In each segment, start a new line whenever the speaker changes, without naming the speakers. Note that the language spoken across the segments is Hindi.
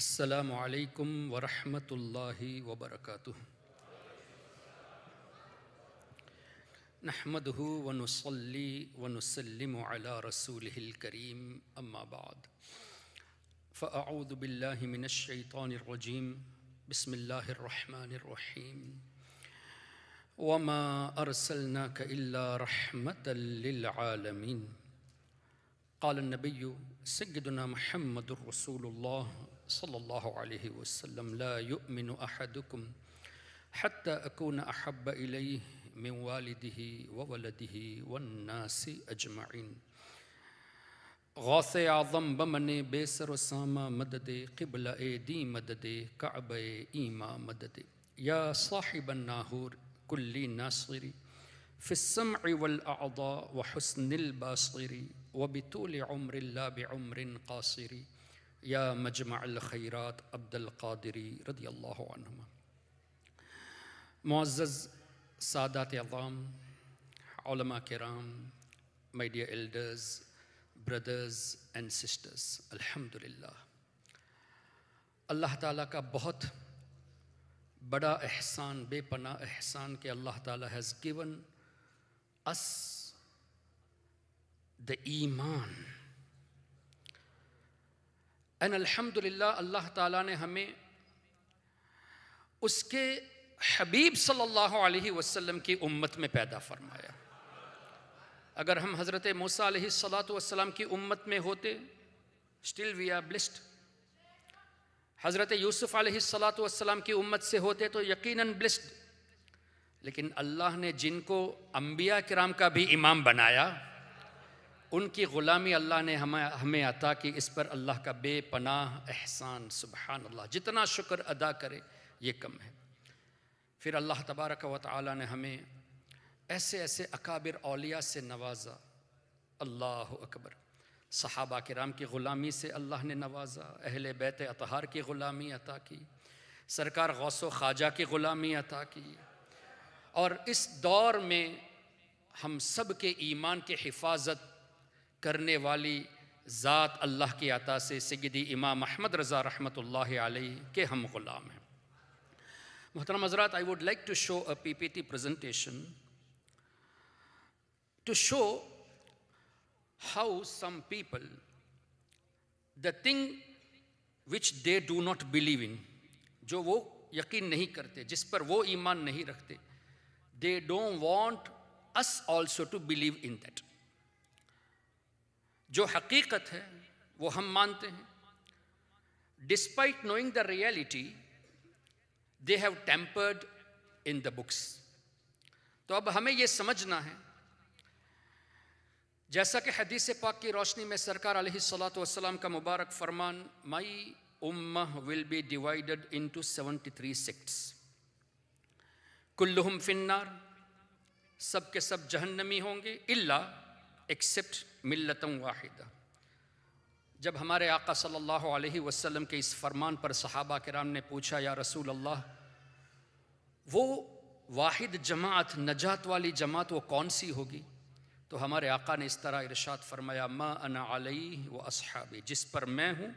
अस्सलामु अलैकुम वरहमतुल्लाहि वबरकातुहु। नहमदुहु व नुसल्ली व नुसल्लिमु अला रसूलिहिल करीम, अम्मा बाद। फ़अऊज़ु बिल्लाहि मिनश शैतानिर रजीम, बिस्मिल्लाहिर रहमानिर रहीम। वमा अर्सलनाका इल्ला रहमतल लिल आलमीन। क़ाल नबिय्यु सय्यदुना मुहम्मदुर रसूलुल्लाह सल्लल्लाहु अलैहि वसल्लम ला युमिनु अहदुकुम हत्ता अकूना अहब्बा इलैहि मिन वालिदिही व वलदिही वन्नासि अजमईन। गौसे आज़म बमने बेसर सामा मददे क़िबला दी मददे कअबे ईमा मददे या साहिबन नाहूर कुल्ली नासिरी फ़िस्समइ वल अअज़ा व हुस्निल बासिरी व बितूल उम्रि ला बिउम्रिन क़ासिरी या मजमअल खैरात अब्दुल क़ादिरी रदियल्लाहु अन्हुमा। मुअज़्ज़ज़ सादात अज़ाम, उलमा किराम, my dear elders, brothers and sisters, अल्हम्दुलिल्लाह, अल्लाह ताला का बहुत बड़ा एहसान, बेपनाह एहसान कि अल्लाह ताला हैज़ गिवन अस द ईमान। एंड अल्हम्दुलिल्लाह, अल्लाह ताला ने हमें उसके हबीब सल्लल्लाहु अलैहि वसल्लम की उम्मत में पैदा फरमाया। अगर हम हज़रत मूसा अलैहिस्सलातु वस्सलाम की उम्मत में होते, स्टिल वी आर ब्लेस्ड। हज़रत यूसुफ़ अलैहिस्सलातु वस्सलाम की उम्मत से होते तो यकीनन ब्लेस्ड। लेकिन अल्लाह ने जिनको अंबिया किराम का भी इमाम बनाया, उनकी ग़ुलामी अल्लाह ने हमें अता की। इस पर अल्लाह का बेपनाह एहसान, सुबहान अल्लाह। जितना शुक्र अदा करे ये कम है। फिर अल्लाह तबारक व तआला ने हमें ऐसे ऐसे अकाबिर औलिया से नवाजा, अल्लाहु अकबर। सहाबा किराम की ग़ुलामी से अल्लाह ने नवाजा, अहले बैत अतहार की ग़ुलामी अता की, सरकार गौसो ख्वाजा की ग़ुलामी अता की। और इस दौर में हम सब के ईमान की हिफाजत करने वाली ज़ात अल्लाह की अता से सय्यदी इमाम अहमद रज़ा रहमतुल्लाहि अलैहि के हम ग़ुलाम हैं। Muhtaram Hazrat, I would like to show a PPT presentation to show how some people, the thing which they do not believe in, जो वो यकीन नहीं करते, जिस पर वो ईमान नहीं रखते, they don't want us also to believe in that. जो हकीकत है वो हम मानते हैं। Despite knowing the reality, they have tampered in the books. तो अब हमें ये समझना है, जैसा कि हदीस पाक की रोशनी में सरकार अलैहिस्सलातु वस्सलाम का मुबारक फरमान, My ummah will be divided into 73 sects. कुल्लुहुम फिन्नार, सब के सब जहन्नमी होंगे, इल्ला एक्सेप्ट मिल्लतम वाहिदा। जब हमारे आका सल्लल्लाहु अलैहि वसल्लम के इस फरमान पर सहाबा किराम ने पूछा, या रसूल अल्लाह, वो वाहिद जमात, नजात वाली जमात वो कौन सी होगी? तो हमारे आका ने इस तरह इरशाद फरमाया, मा अना अलैहि व अस्हाबी, जिस पर मैं हूँ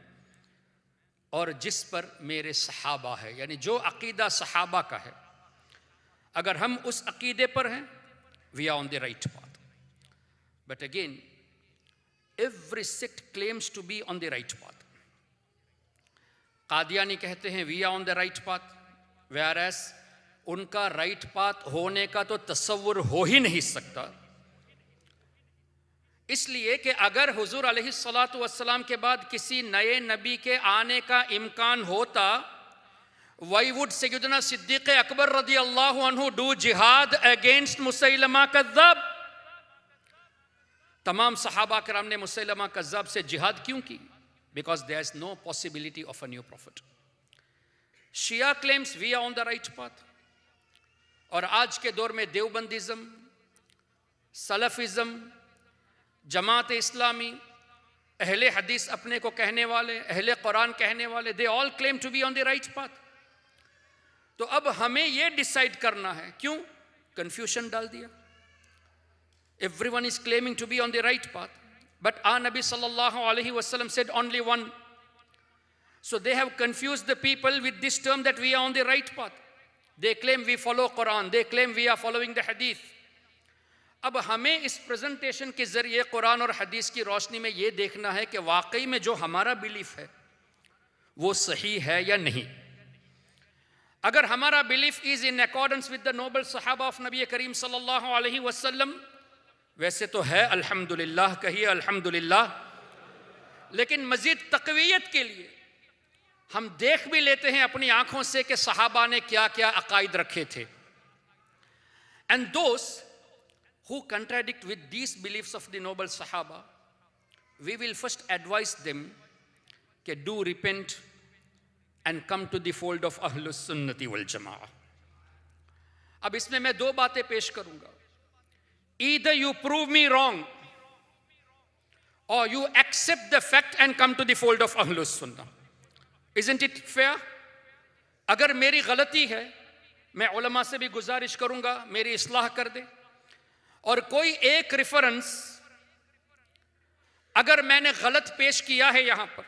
और जिस पर मेरे सहाबा है। यानी जो अकीदा सहाबा का है, अगर हम उस अकीदे पर हैं, we are on the right path. But again, every sect claims to be on the right path. Qadiani कहते हैं we are on the right path, whereas उनका right path होने का तो तसव्वुर हो ही नहीं सकता। इसलिए कि अगर हुजूर अलैहिस्सलातु वस्सलाम के बाद किसी नए नबी के आने का इम्कान होता, why would सैयदना सिद्दीक़ अकबर रज़ियल्लाहु अन्हु do jihad against मुसैलमा कज़्ज़ाब? तमाम सहाबा किराम ने मुसैलमा कज़्ज़ाब से जिहाद क्यों की? Because there is no possibility of a new prophet. Shia claims we are on the right path. और आज के दौर में देवबंदिज़म, सलफिज़म, जमात इस्लामी, अहले हदीस अपने को कहने वाले, अहले कुरान कहने वाले, they all claim to be on the right path. तो अब हमें ये डिसाइड करना है, क्यों कंफ्यूजन डाल दिया? Everyone is claiming to be on the right path, but our Nabi sallallahu alaihi wasallam said only one. So they have confused the people with this term that we are on the right path. They claim we follow Quran, they claim we are following the hadith. अब हमें इस प्रेजेंटेशन के जरिए कुरान और हदीस की रोशनी में ये देखना है कि वाकई में जो हमारा बिलीफ है वो सही है या नहीं। अगर हमारा belief is in accordance with the noble सहाबा ऑफ नबी करीम सल्लल्लाहु अलैहि वसल्लम, वैसे तो है अल्हम्दुलिल्लाह, कहिए अल्हम्दुलिल्लाह। लेकिन मजीद तकवीयत के लिए हम देख भी लेते हैं अपनी आंखों से कि सहाबा ने क्या क्या अकायद रखे थे। And those who contradict with these beliefs of the noble Sahaba, we will first advise them कि do repent and come to the fold of Ahlus Sunnati wal Jama'ah. अब इसमें मैं दो बातें पेश करूंगा। Either you prove me wrong or you accept the fact and come to the fold of Ahlus Sunnah. Isn't it fair? अगर मेरी गलती है मैं उलमा से भी गुजारिश करूंगा मेरी इस्लाह कर दे, और कोई एक रेफरेंस अगर मैंने गलत पेश किया है, यहां पर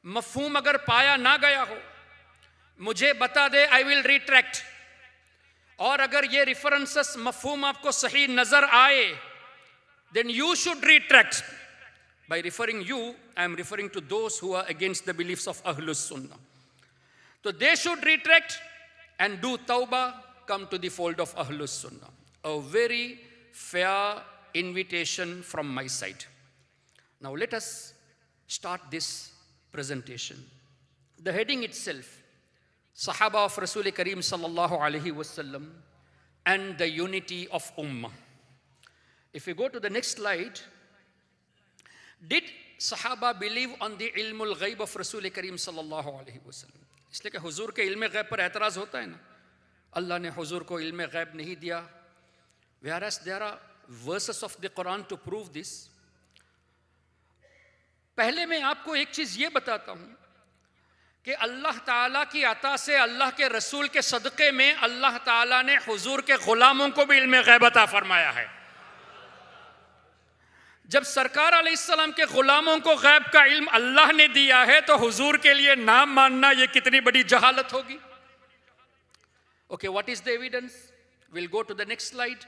मफहूम अगर पाया ना गया हो, मुझे बता दे, आई विल रिट्रैक्ट। और अगर ये रेफरेंसेस मफहूम आपको सही नजर आए, then you should retract. By referring you, I am referring to those who are against the beliefs of अहलुस सुन्नह। तो they should retract and do तौबा, come to the fold of अहलुस सुन्नह। A very fair invitation from my side. Now let us start this presentation. The heading itself, Sahaba of Rasul Kareem sallallahu alaihi wasallam and the unity of Ummah. If we go to the next slide, did Sahaba believe on the ilmul ghaib of Rasul Kareem sallallahu alaihi wasallam? इसलिए कि हुजूर के इल्म गैब पर एतराज होता है ना, अल्लाह ने हुजूर को इल्म गैब नहीं दिया, whereas there are verses of the Quran to prove this. पहले मैं आपको एक चीज ये बताता हूं कि अल्लाह ताला की अता से, अल्लाह के रसूल के सदक़े में अल्लाह ताला ने हुजूर के गुलामों को भी इल्म गैब अता फरमाया है। जब सरकार अलैहिस्सलाम के गुलामों को गैब का इल्म अल्लाह ने दिया है, तो हुजूर के लिए नाम मानना ये कितनी बड़ी जहालत होगी। Okay, what is the evidence? We'll go to the next slide.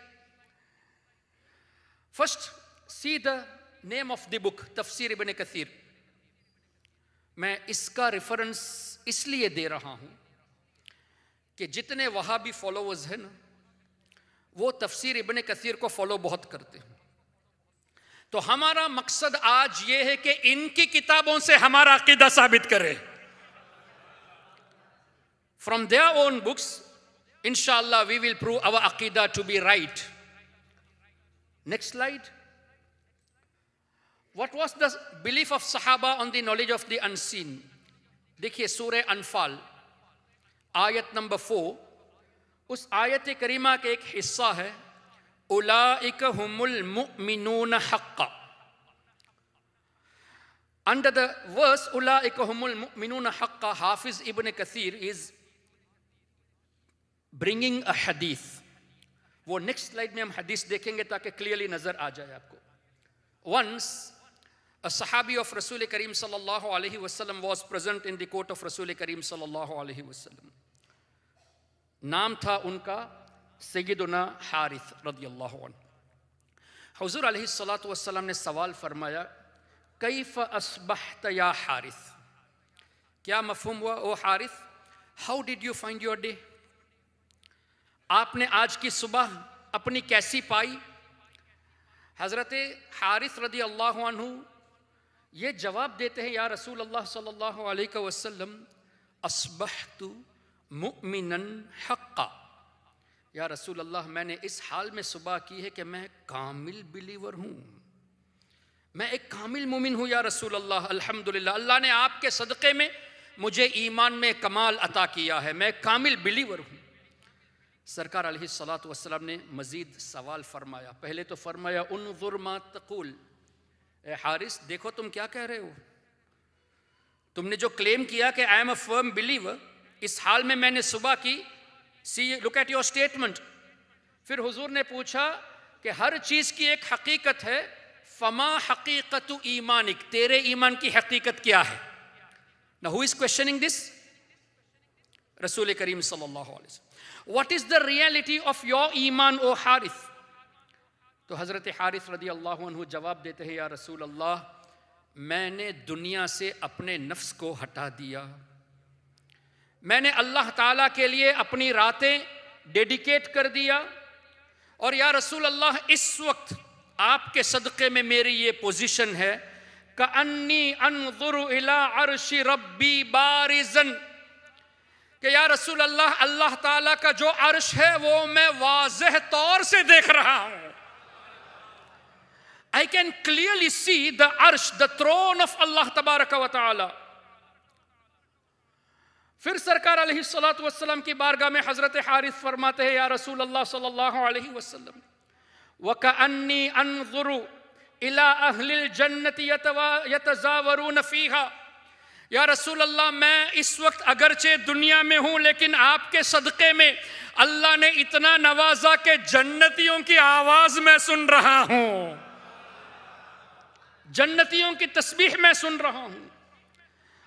First, see the name of the book, तफसीर इब्न कसीर। मैं इसका रेफरेंस इसलिए दे रहा हूं कि जितने वहाबी फॉलोवर्स हैं ना, वो तफसीर इब्न कसीर को फॉलो बहुत करते हैं। तो हमारा मकसद आज ये है कि इनकी किताबों से हमारा अकीदा साबित करें। From their own books, inshallah, we will prove our aqidah to be right. Next slide. What was the belief of Sahaba on the knowledge of the unseen? देखिए सूरह अनफाल आयत नंबर 4, उस आयत करीमा के एक हिस्सा है, उलाइक हुमुल मुमिनून हक्का। Under the verse उलाइक हुमुल मुमिनून हक्का, Hafiz Ibn Kathir is bringing a hadith. वो नेक्स्ट स्लाइड में हम हदीस देखेंगे ताकि क्लियरली नजर आ जाए आपको। Once a sahabi of Rasul Kareem sallallahu alaihi wasallam was present in the court of Rasul Kareem sallallahu alaihi wasallam. नाम था उनका सैयदुना हारिस रदियल्लाहु अन्हु। हुजूर अलैहि सल्लल्लाहु अलैहि वसल्लम ने सवाल फरमाया, कैफ अस्बहत या हारिस, क्या मफहूम हुआ ओ Haris, how did you find your day, आपने आज की सुबह अपनी कैसी पाई। हजरत हारिस रदी अल्लाह अन्हु ये जवाब देते हैं, या रसूल अल्लाह सल्लल्लाहु अलैहि वसल्लम, अस्बहतु मुमिनन हक्का, या रसूल अल्लाह मैंने इस हाल में सुबह की है कि मैं कामिल बिलीवर हूँ, मैं एक कामिल मोमिन हूँ या रसूल अल्लाह, अल्हम्दुलिल्लाह, अल्लाह ने आपके सदक़े में मुझे ईमान में कमाल अता किया है, मैं कामिल बिलीवर हूँ। सरकार अलैहिस्सलातु वस्सलाम ने मजीद सवाल फरमाया। पहले तो फरमाया उन्ज़ुर मा तक़ूल, ए हारिस देखो तुम क्या कह रहे हो, तुमने जो क्लेम किया कि I am a firm believer, इस हाल में मैंने सुबह की, see look at your statement. फिर हुजूर ने पूछा कि हर चीज़ की एक हकीकत है, फमा हकीकतु ईमानिक, तेरे ईमान की हकीकत क्या है। Now who is questioning this? Rasul Kareem sallallahu alaihi wasallam. What is the reality of your iman, O Harith? तो हज़रत हारिस रदी अल्लाह अन्हु जवाब देते हैं, या रसूल अल्लाह, मैंने दुनिया से अपने नफ्स को हटा दिया, मैंने अल्लाह ताला के लिए अपनी रातें डेडिकेट कर दिया, और या रसूल अल्लाह, इस वक्त आपके सदक़े में मेरी ये पोजीशन है, कअन्नी अनज़ुरु इला अर्शि रब्बी बारिज़न, कि या रसूल अल्लाह, अल्लाह ताला का जो अर्श है वो मैं वाज़ेह तौर से देख रहा हूँ। I can clearly see the arsh, the throne of Allah tabaraka wa ta'ala. फिर सरकार अलैहि सल्लल्लाहु अलैहि वसल्लम की बारगाह में हजरत हारिस फरमाते हैं, या रसूल अल्लाह सल्लल्लाहु अलैहि वसल्लम, वकअन्नी अनज़ुरु इला अहलिल जन्नति यतज़ावरून फीहा, या रसूल अल्लाह, मैं इस वक्त अगरचे दुनिया में हूँ, लेकिन आपके सदक़े में अल्लाह ने इतना नवाजा के जन्नतियों की आवाज़ मैं सुन रहा हूँ, जन्नतियों की तस्बीह मैं सुन रहा हूँ।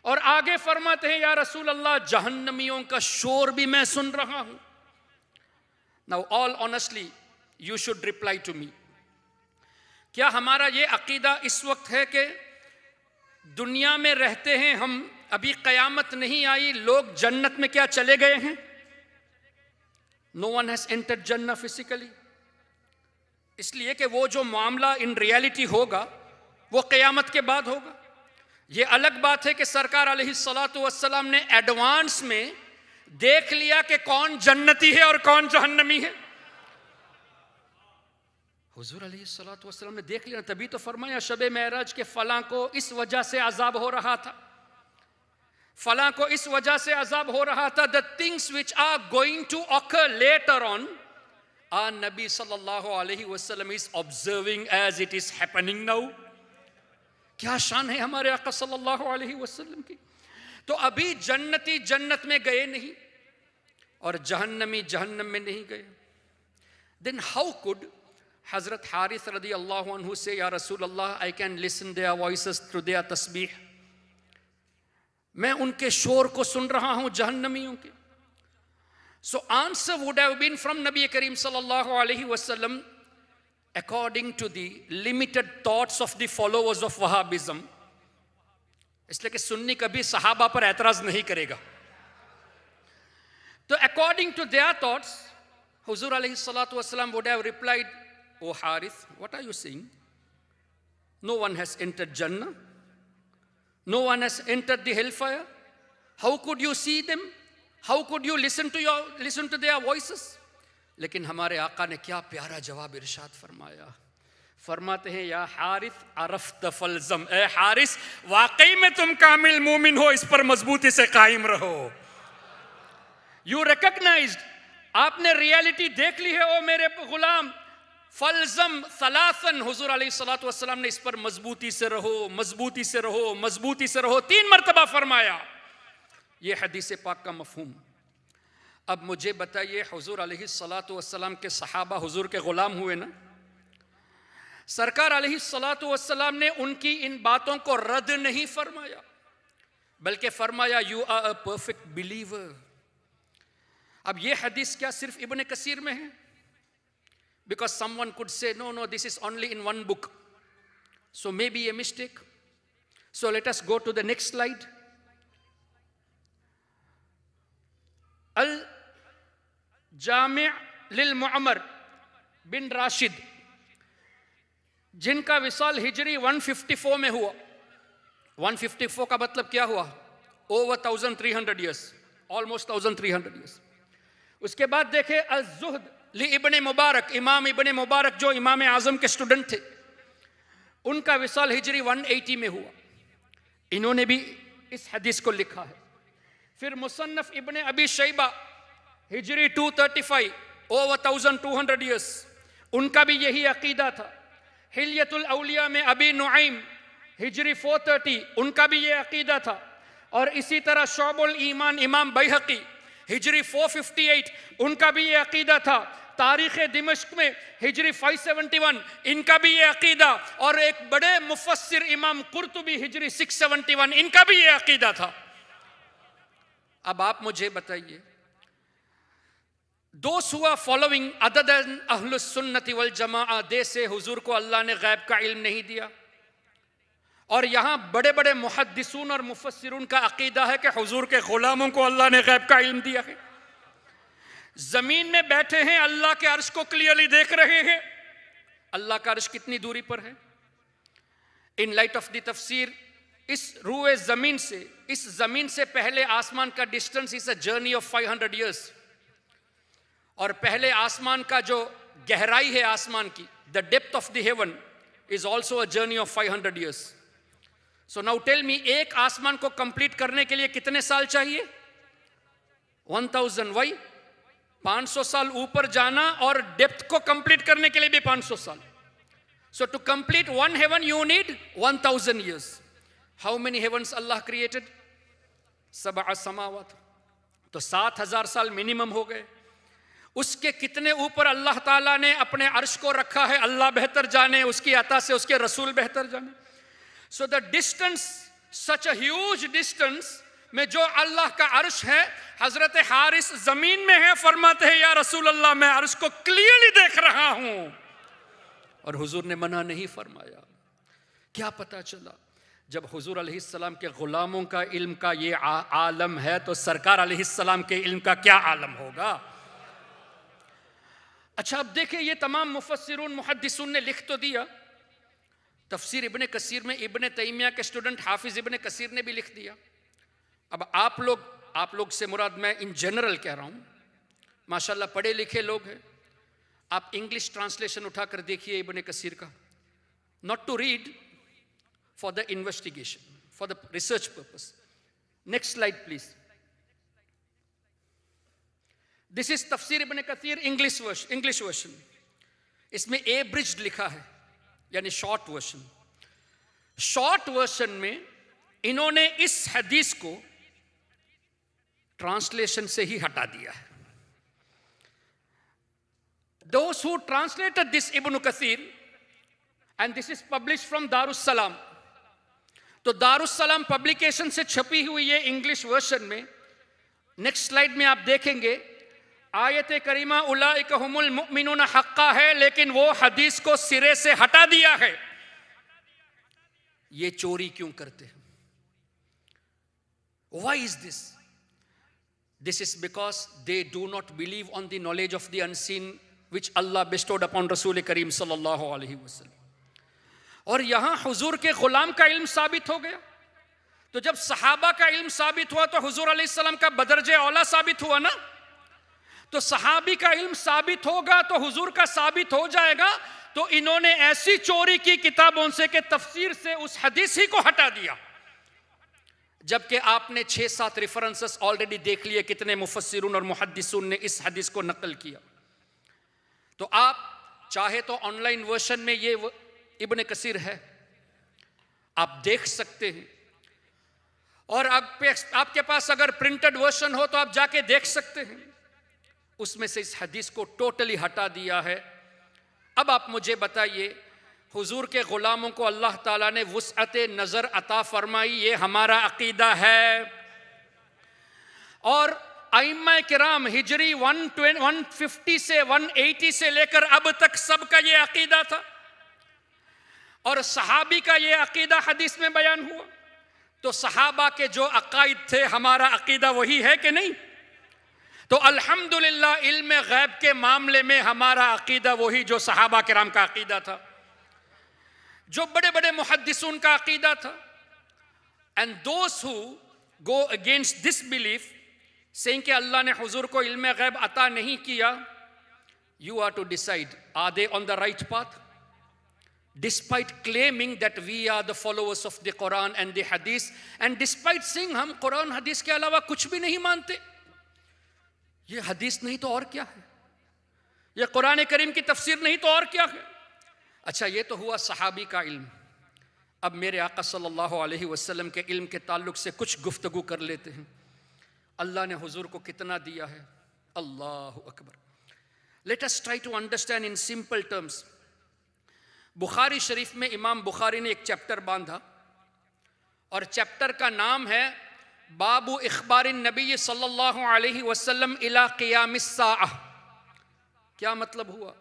और आगे फरमाते हैं, या रसूल अल्लाह, जहन्नमियों का शोर भी मैं सुन रहा हूँ। Now all honestly you should reply to me, क्या हमारा ये अकीदा इस वक्त है कि दुनिया में रहते हैं हम, अभी क़यामत नहीं आई, लोग जन्नत में क्या चले गए हैं? नो वन हैज़ एंटर्ड जन्नत फिजिकली, इसलिए कि वो जो मामला इन रियलिटी होगा वो क़यामत के बाद होगा। ये अलग बात है कि सरकार अलैहिस्सलातु वस्सलाम ने एडवांस में देख लिया कि कौन जन्नती है और कौन जहन्नमी है। हुजूर अलैहिस्सलातु वस्सलाम ने देख लिया, तभी तो फरमाया शब मेराज के फलां को इस वजह से अजाब हो रहा था, फलां को इस वजह से अजाब हो रहा था। The things which are going to occur later on, our नबी सल्लल्लाहु अलैहि वसल्लम is observing as it is happening now. क्या शान है हमारे आका सल्लल्लाहु अलैहि वसल्लम की। तो अभी जन्नती जन्नत में गए नहीं और जहन्नमी जहन्नम में नहीं गए, देन हाउ कुड हजरत हारिस रदी अल्लाह अन्हु से, या रसूल अल्लाह, I can listen their voices through their तस्बीह, मैं उनके शोर को सुन रहा हूं जहन्नमियों के। So answer would have been from नबी करीम सल्लल्लाहु अलैहि वसल्लम, according to the limited thoughts of the followers of Wahhabism, इसलिए कि सुन्नी कभी सहाबा पर एतराज नहीं करेगा, तो according to their thoughts, हुजूर अलैहि सल्लल्लाहु अलैहि वसल्लम would have replied, O Harith, what are you saying? No one has entered Jannah, no one has entered the hellfire. How could you see them? How could you listen to their voices? लेकिन हमारे आका ने क्या प्यारा जवाब इरशाद फरमाया, फरमाते हैं, या हारिस अरफ्त फलज़म, ए हारिस, वाकई में तुम कामिल मोमिन हो, इस पर मजबूती से कायम रहो। यू रिकॉग्नाइज्ड, आपने रियलिटी देख ली है ओ मेरे गुलाम। फलज़म सलासन, हुजूर अलैहिस्सलातु वस्सलाम ने इस पर मजबूती से रहो, मजबूती से रहो, मजबूती से रहो 3 मरतबा फरमाया। ये हदीस पाक का मफहूम। अब मुझे बताइए, हुजूर अलैहिस्सलातु वस्सलाम के सहाबा हुजूर के गुलाम हुए ना, सरकार अलैहिस्सलातु वस्सलाम ने उनकी इन बातों को रद्द नहीं फरमाया, बल्कि फरमाया, you are a perfect believer. अब ये हदीस क्या सिर्फ इब्न कसीर में है? Because someone could say, no no, this is only in one book, so may be a mistake. So let us go to the next slide. अल जामिअ लिल मुअम्मर बिन राशिद, जिनका विसाल हिजरी 154 में हुआ। 154 का मतलब क्या हुआ? Over 1300 years, almost 1300 years. उसके बाद देखे अज़्ज़ुहद लि इब्ने मुबारक, इमाम इब्ने मुबारक जो इमाम आज़म के स्टूडेंट थे, उनका विसाल हिजरी 180 में हुआ। इन्होंने भी इस हदीस को लिखा है। फिर मुसन्नफ इब्ने अबी शैबा हिजरी 235, ओवर 1200 ईयर्स, उनका भी यही अकीदा था। हिल्यतुल औलिया में अबी नुआइम हिजरी 430, उनका भी ये अकीदा था। और इसी तरह शोबुल ईमान इमाम बैहकी हिजरी 458, उनका भी ये अकीदा था। तारीख़ दिमश्क में हिजरी 571, इनका भी ये अकीदा। और एक बड़े मुफस्सिर इमाम कुर्तुबी हिजरी 671, इनका भी ये अकीदा था। अब आप मुझे बताइए, दोस हुआ फॉलोइंग अदर देन अहलुस सुन्नति वल जमाआ दे से हुजूर को अल्लाह ने गैब का इल्म नहीं दिया। और यहां बड़े बड़े मुहद्दिसून और मुफस्सिरून का अकीदा है कि हुजूर के गुलामों को अल्लाह ने गैब का इल्म दिया है। जमीन में बैठे हैं, अल्लाह के अर्श को क्लियरली देख रहे हैं। अल्लाह का अर्श कितनी दूरी पर है? इन लाइट ऑफ द तफसीर, इस रूए जमीन से, इस जमीन से पहले आसमान का distance is a journey of 500 years. और पहले आसमान का जो गहराई है आसमान की, the depth of the heaven is also a journey of 500 years. So now tell me, एक आसमान को कंप्लीट करने के लिए कितने साल चाहिए? 1000। वाई? 500 साल ऊपर जाना, और डेप्थ को कंप्लीट करने के लिए भी 500 साल। So to complete one heaven you need 1000 years. How many heavens Allah created? 7 समावात। तो 7000 साल मिनिमम हो गए। उसके कितने ऊपर अल्लाह ताला ने अपने अर्श को रखा है, अल्लाह बेहतर जाने, उसकी अता से उसके रसूल बेहतर जाने। So the distance, such a huge distance में जो अल्लाह का अर्श है, हजरत हारिस जमीन में है, फरमाते हैं या रसूल अल्लाह मैं अर्श को क्लियरली देख रहा हूं। और हुजूर ने मना नहीं फरमाया। क्या पता चला? जब हुजूर अलैहिस्सलाम के गुलामों का इल्म का ये आलम है, तो सरकार अलैहिस्सलाम के इल्म का क्या आलम होगा? अच्छा, अब देखिए, ये तमाम मुफस्सिरून मुहद्दिसून ने लिख तो दिया। तफसीर इब्ने कसीर में इब्ने तैमिया के स्टूडेंट हाफिज इब्ने कसीर ने भी लिख दिया। अब आप लोग से मुराद मैं इन जनरल कह रहा हूं, माशाल्लाह पढ़े लिखे लोग हैं। आप इंग्लिश ट्रांसलेशन उठाकर देखिए इब्ने कसीर का, not to read, for the investigation, for the research purpose. Next slide please. This is Tafsir Ibn Kathir English version. इसमें एब्रिज्ड लिखा है, यानी शॉर्ट वर्शन। शॉर्ट वर्शन में इन्होंने इस हदीस को ट्रांसलेशन से ही हटा दिया है। Those who translated this Ibn Kathir, and this is published from Darussalam, तो दारुस्सलाम पब्लिकेशन से छपी हुई ये इंग्लिश वर्शन में, नेक्स्ट स्लाइड में आप देखेंगे, आयत करीमा उलाइका हुमुल मुमिनून हक्का है, लेकिन वो हदीस को सिरे से हटा दिया है। ये चोरी क्यों करते हैं? Why is this? This is because they do not believe on the knowledge of the unseen which Allah bestowed upon Rasul Kareem sallallahu alaihi wasallam. और यहां हुजूर के गुलाम का इल्म साबित हो गया। तो जब सहाबा का इल्म साबित हुआ तो हुजूर अलैहिस्सलाम का बदरजे औला साबित हुआ ना। तो सहाबी का इल्म साबित होगा तो हुजूर का साबित हो जाएगा। तो इन्होंने ऐसी चोरी की किताबों से कि तफसीर से उस हदीस ही को हटा दिया, जबकि आपने 6-7 रेफरेंसेस ऑलरेडी देख लिए, कितने मुफस्सिरून और मुहद्दिसून ने इस हदीस को नकल किया। तो आप चाहे तो ऑनलाइन वर्शन में ये इब्ने कसीर है, आप देख सकते हैं। और आपके पास अगर प्रिंटेड वर्शन हो तो आप जाके देख सकते हैं। उसमें से इस हदीस को टोटली हटा दिया है। अब आप मुझे बताइए, हुजूर के गुलामों को अल्लाह ताला ने वुसअते नजर अता फरमाई, ये हमारा अकीदा है। और आइम्मा किराम हिजरी 150 से 180 से लेकर अब तक सबका ये अकीदा था, और सहाबी का ये अकीदा हदीस में बयान हुआ। तो सहाबा के जो अकायद थे, हमारा अकीदा वही है कि नहीं? तो अल्हम्दुलिल्लाह इल्म गैब के मामले में हमारा अकीदा वही जो सहाबा किराम का अकीदा था, जो बड़े बड़े मुहद्दिसून का अकीदा था। And those who go against this belief, saying कि अल्लाह ने हुजूर को इल्म गैब अता नहीं किया, you are to decide, are they on the right path? Despite claiming that we are the followers of the Quran and the Hadith, and despite saying हम कुरान हदीस के अलावा कुछ भी नहीं मानते, ये हदीस नहीं तो और क्या है? ये कुरान करीम की तफसीर नहीं तो और क्या है? अच्छा, ये तो हुआ सहाबी का इल्म। अब मेरे आका सल्लल्लाहु अलैहि वसल्लम के इल्म के ताल्लुक से कुछ गुफ्तगू कर लेते हैं। अल्लाह ने हुजूर को कितना दिया है? अल्लाहु अकबर। Let us try to understand in simple terms. Bukhari शरीफ में इमाम बुखारी ने एक चैप्टर बांधा, और चैप्टर का नाम है बाबू इखबारिन नबी सल्लल्लाहु अलैहि वसल्लम इला क़ियामिस साअह। क्या मतलब हुआ?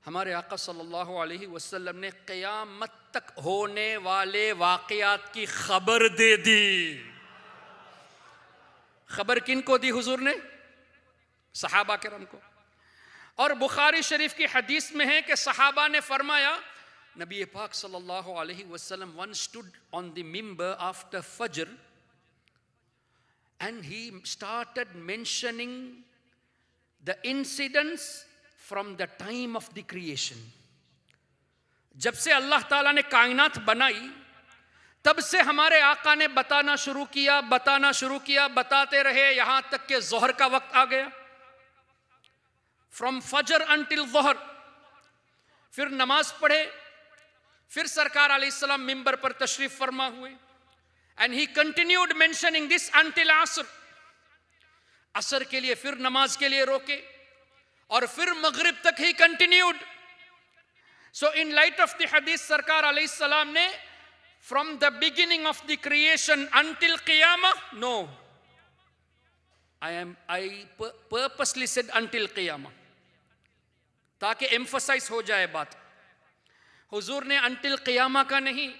हमारे आका सल्लल्लाहु अलैहि वसल्लम ने क़यामत तक होने वाले वाक़यात की खबर दे दी। खबर किन को दी हुजूर ने? सहाबा किराम को। और बुखारी शरीफ की हदीस में है कि सहाबा ने फरमाया, नबी पाक सल्लल्लाहु अलैहि वसल्लम once stood on the minbar after Fajr and he started mentioning the incidents from the time of the creation. जब से अल्लाह ताला ने कायनात बनाई तब से हमारे आका ने बताना शुरू किया, बताते रहे यहां तक कि ज़ोहर का वक्त आ गया। फ्रॉम फजर अंटिल ज़ोहर, फिर नमाज पढ़े, फिर सरकार अलैहिस्सलाम मिंबर पर तशरीफ फरमा हुए। And he continued mentioning this until असर। असर के लिए फिर नमाज के लिए रोके और फिर मगरिब तक ही continued. So in light of the हदीस सरकार अलैहिस्सलाम ने from the beginning of the creation until क़ियामा, no, I purposely said until क़ियामा ताकि एम्फसाइज हो जाए बात। हुजूर ने अंटिल क़ियामा का नहीं,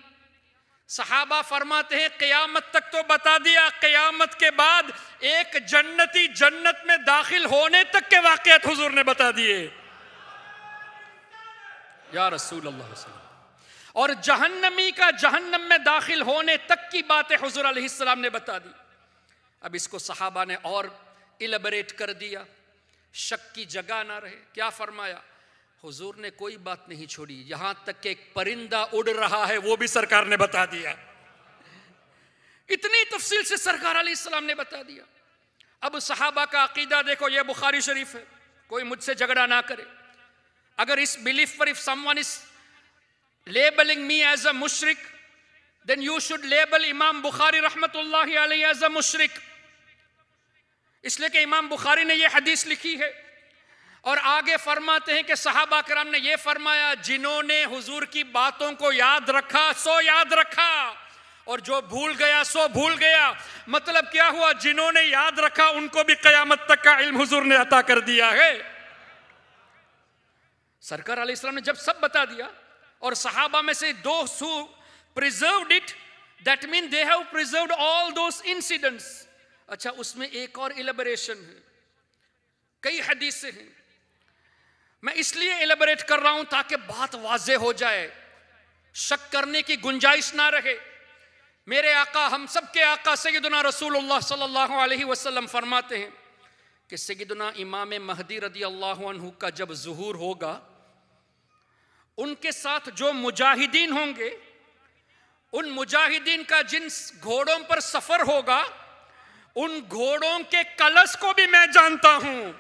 सहाबा फरमाते हैं क़ियामत तक तो बता दिया, क़ियामत के बाद एक जन्नती जन्नत में दाखिल होने तक के वाक़यात हुजूर ने बता दिए या रसूल अल्लाह। और जहन्नमी का जहन्नम में दाखिल होने तक की बातें हुजूर अलैहिस्सलाम ने बता दी। अब इसको सहाबा ने और इलैबोरेट कर दिया, शक की जगह ना रहे। क्या फरमाया? हुजूर ने कोई बात नहीं छोड़ी, यहां तक कि एक परिंदा उड़ रहा है वो भी सरकार ने बता दिया। इतनी तफसील से सरकार अलैहिस्सलाम ने बता दिया। अब सहाबा का अकीदा देखो, ये बुखारी शरीफ है, कोई मुझसे झगड़ा ना करे। अगर इस बिलीफ पर if someone is labeling me as a मुशरिक, then you should label इमाम बुखारी रहमतुल्लाहि अलैहि एज अ मुशरिक। इसलिए कि इमाम बुखारी ने यह हदीस लिखी है और आगे फरमाते हैं कि सहाबा किराम ने यह फरमाया, जिन्होंने हुजूर की बातों को याद रखा सो याद रखा और जो भूल गया सो भूल गया। मतलब क्या हुआ? जिन्होंने याद रखा उनको भी क़यामत तक का इल्म हुजूर ने अता कर दिया है। सरकार अलैहिस्सलाम ने जब सब बता दिया और सहाबा में से those who preserved it, that means they have preserved all those incidents। अच्छा, उसमें एक और इलैबोरेशन है, कई हदीसें हैं। मैं इसलिए इलैबोरेट कर रहा हूं ताकि बात वाज़े हो जाए, शक करने की गुंजाइश ना रहे। मेरे आका, हम सब के आका सय्यदुना रसूलुल्लाह सल्लल्लाहु अलैहि वसल्लम फरमाते हैं कि सय्यदुना इमाम महदी रदी अल्लाहु अन्हु का जब ज़ुहूर होगा, उनके साथ जो मुजाहिदीन होंगे, उन मुजाहिदीन का जिन घोड़ों पर सफर होगा, उन घोड़ों के कलश को भी मैं जानता हूं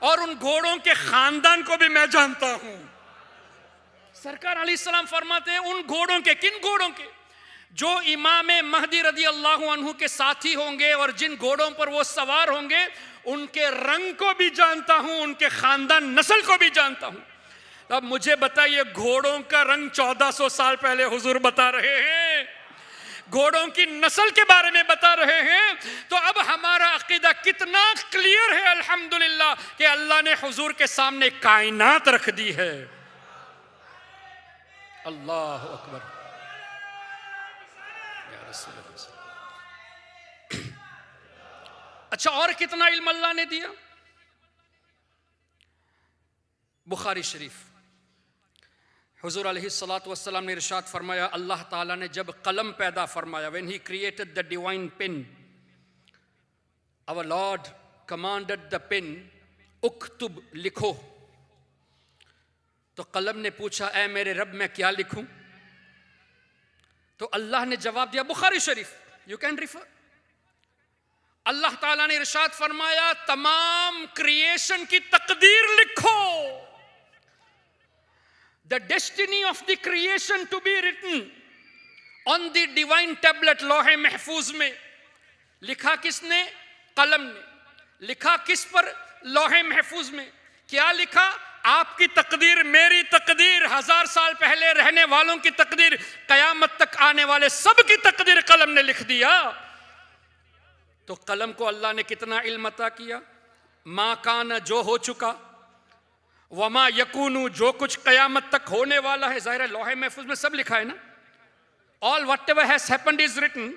और उन घोड़ों के खानदान को भी मैं जानता हूं। सरकार अलैहिस्सलाम फरमाते हैं उन घोड़ों के, किन घोड़ों के? जो इमाम महदी रदी अल्लाहु अन्हु के साथी होंगे और जिन घोड़ों पर वो सवार होंगे, उनके रंग को भी जानता हूं, उनके खानदान नस्ल को भी जानता हूं। अब मुझे बताइए, घोड़ों का रंग 1400 साल पहले हुजूर बता रहे हैं, घोड़ों की नस्ल के बारे में बता रहे हैं, तो अब हमारा अकीदा कितना क्लियर है अल्हम्दुलिल्लाह कि अल्लाह ने हुजूर के सामने कायनात रख दी है। अल्लाह अकबर। अच्छा, और कितना इल्म अल्लाह ने दिया? बुखारी शरीफ हुजूर अलैहिस्सलातु वस्सलाम ने इरशाद फरमाया, अल्लाह ताला ने जब कलम पैदा फरमाया, when he created the divine pen, our Lord commanded the pen, उक्तुब, लिखो। तो कलम ने पूछा, ऐ मेरे रब मैं क्या लिखूं? तो अल्लाह ने जवाब दिया, बुखारी शरीफ, यू कैन रिफर। अल्लाह ताला ने इरशाद फरमाया, तमाम क्रिएशन की तकदीर लिखो। The destiny of the creation to be written on the divine tablet, लोहे महफूज में। लिखा किसने? कलम ने। लिखा किस पर? लोहे महफूज में। क्या लिखा? आपकी तकदीर, मेरी तकदीर, 1000 साल पहले रहने वालों की तकदीर, कयामत तक आने वाले सब की तकदीर कलम ने लिख दिया। तो कलम को अल्लाह ने कितना इल्म अता किया? मा कान, जो हो चुका, वमा यकूनु, जो कुछ कयामत तक होने वाला है। जाहिर है लौहे महफूज में सब लिखा है ना। All whatever has happened is written,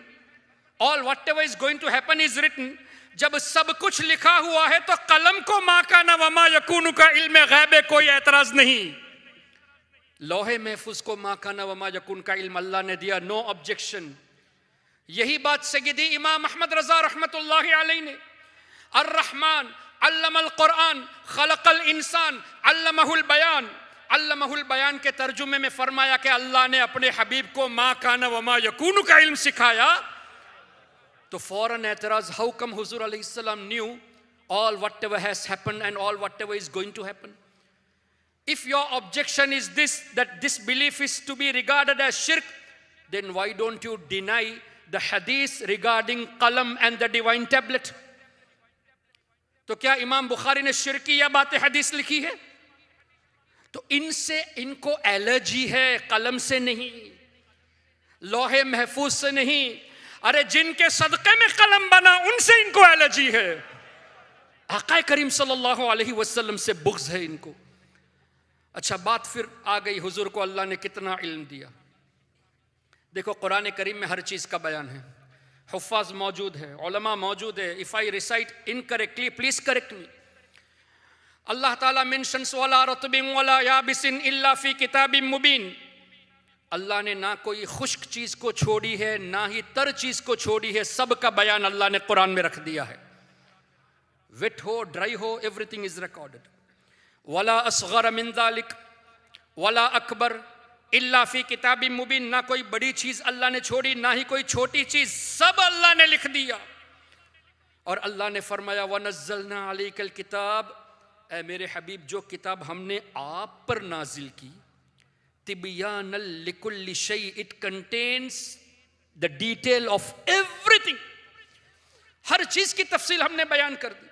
all whatever is going to happen is written. जब सब कुछ लिखा हुआ है तो कलम को मा कान वमा यकूनु का इल्म गैब है, कोई एतराज नहीं। लौहे महफूज को मा कान वमा यकून का इल्म अल्लाह ने दिया, नो ऑब्जेक्शन। यही बात सय्यदी इमाम अहमद रजा रहमतुल्लाहि अलैहि ने अर्रहमान अल्लमल कुरान खलकल इंसान अल्लमहुल बयान, अल्लमहुल बयान के तर्जुमे में फरमाया कि अल्लाह ने अपने हबीब को मा कान वमा यकून का इल्म सिखाया। तो फौरन एतराज, हाउ कम हुजूर अलैहिस्सलाम knew all whatever has happened and all whatever is going to happen? If your objection is this, that this belief is to be regarded as shirk, then why don't you deny the hadith regarding qalam and the divine tablet? तो क्या इमाम बुखारी ने शिरकी या बातें हदीस लिखी है? तो इनसे इनको एलर्जी है, कलम से नहीं, लौहे महफूज से नहीं। अरे जिनके सदक़े में कलम बना उनसे इनको एलर्जी है। आका करीम सल्लल्लाहु अलैहि वसल्लम से बुग़्ज़ है इनको। अच्छा, बात फिर आ गई हुजूर को अल्लाह ने कितना इल्म दिया। देखो कुरान करीम में हर चीज़ का बयान है, हुफ़्फ़ाज़ मौजूद है, उलमा मौजूद है। If I recite incorrectly please correct me. Allah ताला मेंशन्स वला रतबिन वला याबिसिन इल्ला फी किताबिम मुबीन। अल्लाह ने ना कोई खुश्क चीज़ को छोड़ी है, ना ही तर चीज़ को छोड़ी है, सब का बयान अल्लाह ने कुरान में रख दिया है। वेट हो, ड्राई हो, एवरीथिंग इज रिकॉर्डेड। वला असग़र मिन ज़ालिक वला अकबर इल्ला फ़ी किताबिम मुबीन। ना कोई बड़ी चीज़ अल्लाह ने छोड़ी, ना ही कोई छोटी चीज़, सब अल्लाह ने लिख दिया। और अल्लाह ने फरमाया वनज़्ज़लना अलैकल किताब, ऐ मेरे हबीब जो किताब हमने आप पर नाजिल की, तिबयानल लिकुल्लि शै, it contains the detail of everything, हर चीज़ की तफसील हमने बयान कर दी।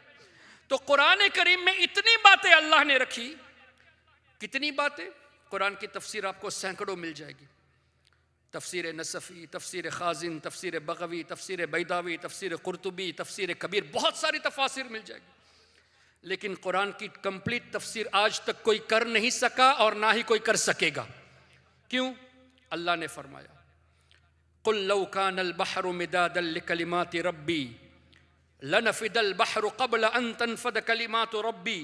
तो कुरान करीम में इतनी बातें अल्लाह ने रखी, कितनी बातें। कुरान की तफसीर आपको सैकड़ों मिल जाएगी। तफसीर नसफ़ी, तफसीर खाजिन, तफसीर बग़वी, तफसीर बैदावी, तफसीर कुर्तुबी, तफसीर कबीर, बहुत सारी तफासिर मिल जाएगी। लेकिन कुरान की कंप्लीट तफसीर आज तक कोई कर नहीं सका और ना ही कोई कर सकेगा। क्यों? अल्लाह ने फरमाया कुल लौ कानल बहरु मिदादल लिकलिमाति रब्बी लनफिदल बहरु क़ब्ल अन तनफद कलिमातु रब्बी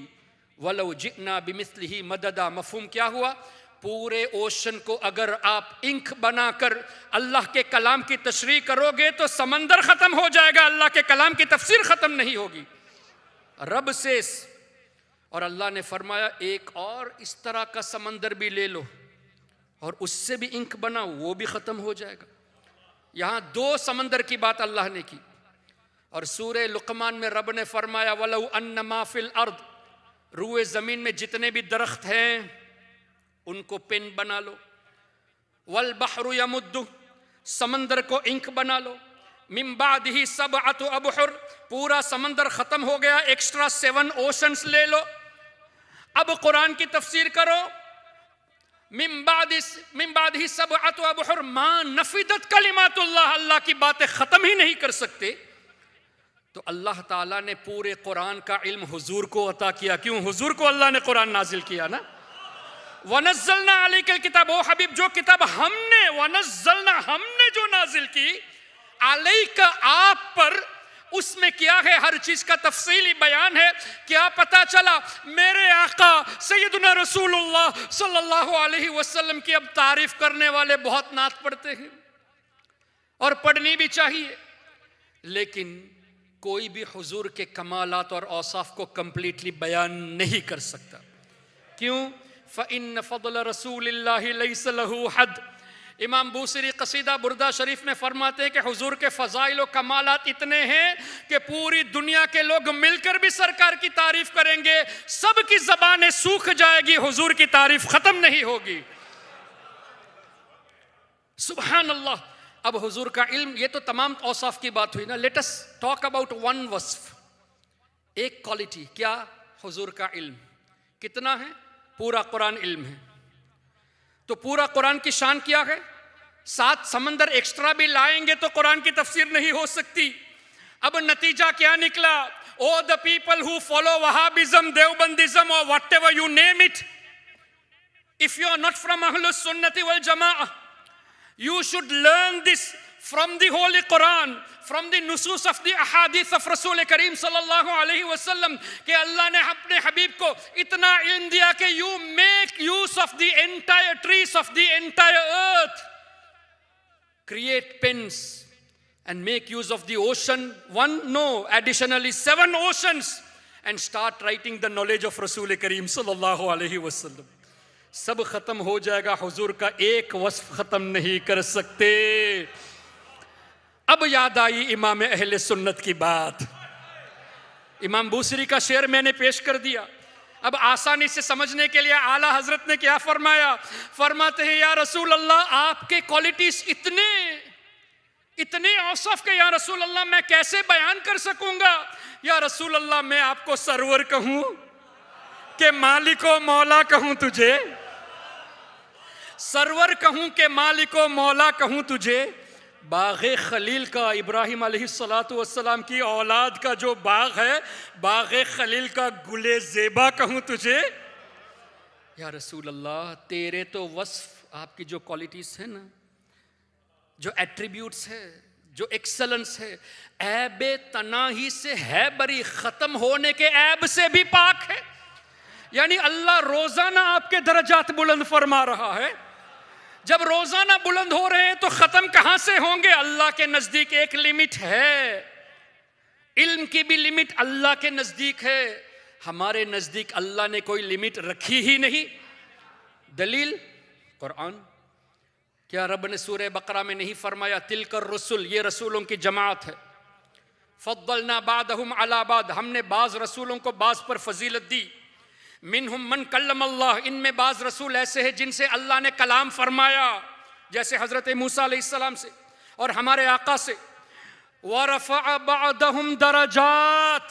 वलौ जिअना बिमिस्लिही मददा। मफ़हूम क्या हुआ? पूरे ओशन को अगर आप इंक बनाकर अल्लाह के कलाम की तशरीह करोगे तो समंदर ख़त्म हो जाएगा, अल्लाह के कलाम की तफसीर ख़त्म नहीं होगी। रब से। और अल्लाह ने फरमाया एक और इस तरह का समंदर भी ले लो और उससे भी इंक बनाओ, वो भी ख़त्म हो जाएगा। यहाँ दो समंदर की बात अल्लाह ने की। और सूरे लुक़मान में रब ने फरमाया वलौ अन्नमा फिल अर्द, रूए ज़मीन में जितने भी दरख्त हैं उनको पेन बना लो। वल बहरु यमुद्दु, समंदर को इंक बना लो। मिन बादिही सबअतु अबहुर, पूरा समंदर ख़त्म हो गया, एक्स्ट्रा 7 ओशंस ले लो। अब कुरान की तफसीर करो। मिन बादिही सबअतु अबहुर मा नफिदत कलिमातुल्लाह, अल्लाह की बातें ख़त्म ही नहीं कर सकते। तो अल्लाह ताला ने पूरे कुरान का इल्म हुजूर को अता किया। क्यों? हुजूर को अल्लाह ने कुरान नाजिल किया ना। वनज़्ज़लना अलैकल किताब, ओ हबीब जो किताब हमने, वनज़्ज़लना हमने जो नाजिल की, अलैका आप पर, उसमें क्या है? हर चीज का तफसीली बयान है। क्या पता चला? मेरे आका सैयदुना रसूलुल्लाह सल्लल्लाहु अलैहि वसल्लम की अब तारीफ करने वाले बहुत नात पढ़ते हैं और पढ़नी भी चाहिए, लेकिन कोई भी हुजूर के कमालात और औसाफ को कंप्लीटली बयान नहीं कर सकता। क्यों? फ़इन्न फ़ज़्ल रसूलिल्लाहि लैसा लहू हद। इमाम बूसरी कसीदा बुर्दा शरीफ में फरमाते हैं कि हुजूर के फ़ज़ाइल और कमालात इतने हैं कि पूरी दुनिया के लोग मिलकर भी सरकार की तारीफ करेंगे, सबकी ज़बानें सूख जाएगी, हुजूर की तारीफ ख़त्म नहीं होगी। सुभान अल्लाह। अब हुजूर का इल्म, ये तो तमाम औसाफ की बात हुई ना। Let us talk about one वस्फ, एक क्वालिटी। क्या? हुजूर का इल्म कितना है? पूरा कुरान इल्म है। तो पूरा कुरान की शान क्या है? 7 समंदर एक्स्ट्रा भी लाएंगे तो कुरान की तफसीर नहीं हो सकती। अब नतीजा क्या निकला? ओ द पीपल हु फॉलो वहाबिज्म, देवबंदिज्म और whatever you name it, if you are not from Ahlus Sunnati wal Jama'ah, you should learn this from the Holy Quran, from the nusus of the ahadith of Rasul Kareem sallallahu alaihi wasallam, कि अल्लाह ने अपने हबीब को इतना इल्म दिया कि you make use of the entire trees of the entire earth, create pens and make use of the ocean, additionally 7 oceans, and start writing the knowledge of Rasul Kareem sallallahu alaihi wasallam. सब खत्म हो जाएगा, हुजूर का एक वस्फ खत्म नहीं कर सकते। अब याद आई इमाम अहले सुन्नत की बात। इमाम बूसरी का शेर मैंने पेश कर दिया। अब आसानी से समझने के लिए आला हजरत ने क्या फरमाया? फरमाते हैं, या रसूल अल्लाह, आपके क्वालिटीज इतने औसफ के या रसूल अल्लाह मैं कैसे बयान कर सकूंगा? या रसूल अल्लाह, मैं आपको सरवर कहूं कि मालिको मौला कहूं तुझे? सरवर कहूं के मालिको मौला कहूं तुझे? बाग़े खलील का, इब्राहिम अलैहिस्सलातु वस्सलाम की औलाद का जो बाग है, बाग़े खलील का गुले ज़ेबा कहूं तुझे? या रसूल अल्लाह, तेरे तो वस्फ, आपकी जो क्वालिटीज है ना, जो एट्रीब्यूट्स है, जो एक्सलेंस है, ऐबे तनाही से है बरी, खत्म होने के ऐब से भी पाक है। यानी अल्लाह रोजाना आपके दर्जात बुलंद फरमा रहा है। जब रोजाना बुलंद हो रहे हैं तो खत्म कहां से होंगे? अल्लाह के नजदीक एक लिमिट है, इल्म की भी लिमिट अल्लाह के नजदीक है। हमारे नजदीक अल्लाह ने कोई लिमिट रखी ही नहीं। दलील कुरान। क्या रब ने सूरह बकरा में नहीं फरमाया, तिलकर रसूल, ये रसूलों की जमात है, फद्दलना बादहुम अला बाद, हमने बाज रसूलों को बाज पर फजीलत दी, मिनहुम मन कल्लम अल्लाह, इनमें बाज रसूल ऐसे हैं जिनसे अल्लाह ने कलाम फरमाया, जैसे हजरत मूसा अलैहिस्सलाम से और हमारे आका से। वरफ़अ बअदहुम दरजात,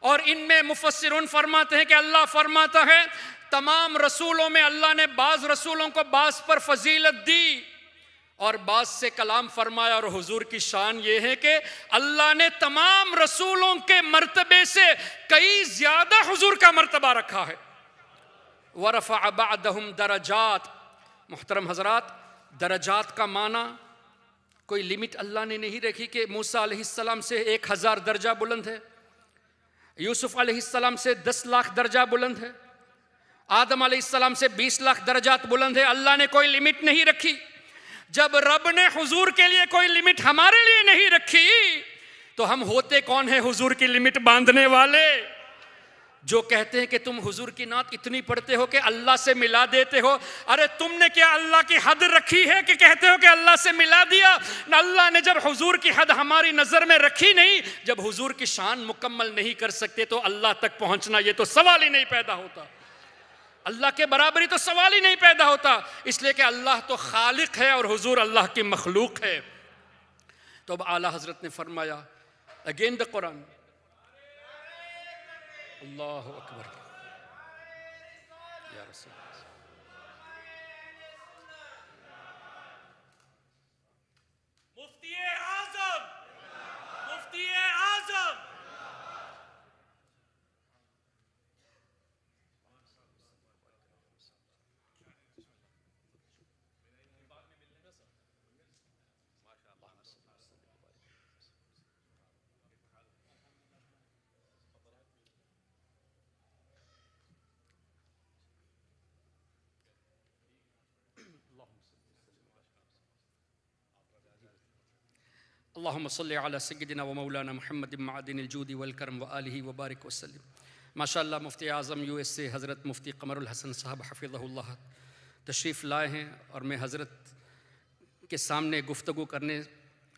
और इनमें मुफस्सिरून फरमाते हैं कि अल्लाह फरमाता है तमाम रसूलों में अल्लाह ने बाज रसूलों को बाज पर फजीलत दी और बाज से कलाम फरमाया। और हुजूर की शान ये है कि अल्लाह ने तमाम रसूलों के मर्तबे से कई ज्यादा हुजूर का मर्तबा रखा है। वरफ़अ बअदहुम दरजात। मुहतरम हजरात, दरजात का माना कोई लिमिट अल्लाह ने नहीं रखी कि मूसा अलैहिस्सलाम से 1000 दर्जा बुलंद है, यूसुफ अलैहिस्सलाम से 10 लाख दर्जा बुलंद है, आदम अलैहिस्सलाम से 20 लाख दर्जात बुलंद है। अल्लाह ने कोई लिमिट नहीं रखी। जब रब ने हुजूर के लिए कोई लिमिट हमारे लिए नहीं रखी तो हम होते कौन है हुजूर की लिमिट बांधने वाले? जो कहते हैं कि तुम हुजूर की नात इतनी पढ़ते हो कि अल्लाह से मिला देते हो। अरे तुमने क्या अल्लाह की हद रखी है कि कहते हो कि अल्लाह से मिला दिया? अल्लाह ने जब हुजूर की हद हमारी नजर में रखी नहीं, जब हुजूर की शान मुकम्मल नहीं कर सकते तो अल्लाह तक पहुंचना ये तो सवाल ही नहीं पैदा होता। अल्लाह के बराबरी तो सवाल ही नहीं पैदा होता, इसलिए कि अल्लाह तो खालिक है और हुजूर अल्लाह की मखलूक है। तो अब आला हजरत ने फरमाया, अगेन द कुरान, अल्लाहु अकबर, या रसूल, मुफ्ती आज़म, मुफ्ती आज़म, अल्लाहुम्मा सल्लि अला सय्यिदिना व मौलाना मुहम्मद मअदिनिल जूदी वल करम व आलिहि व बारिक वसल्लम। माशाअल्लाह मुफ्ती आज़म USA हज़रत मुफ्ती क़मरुल हसन साहब हफ़िज़हुल्लाह तशरीफ़ लाए हैं और मैं हज़रत के सामने गुफ्तगू करने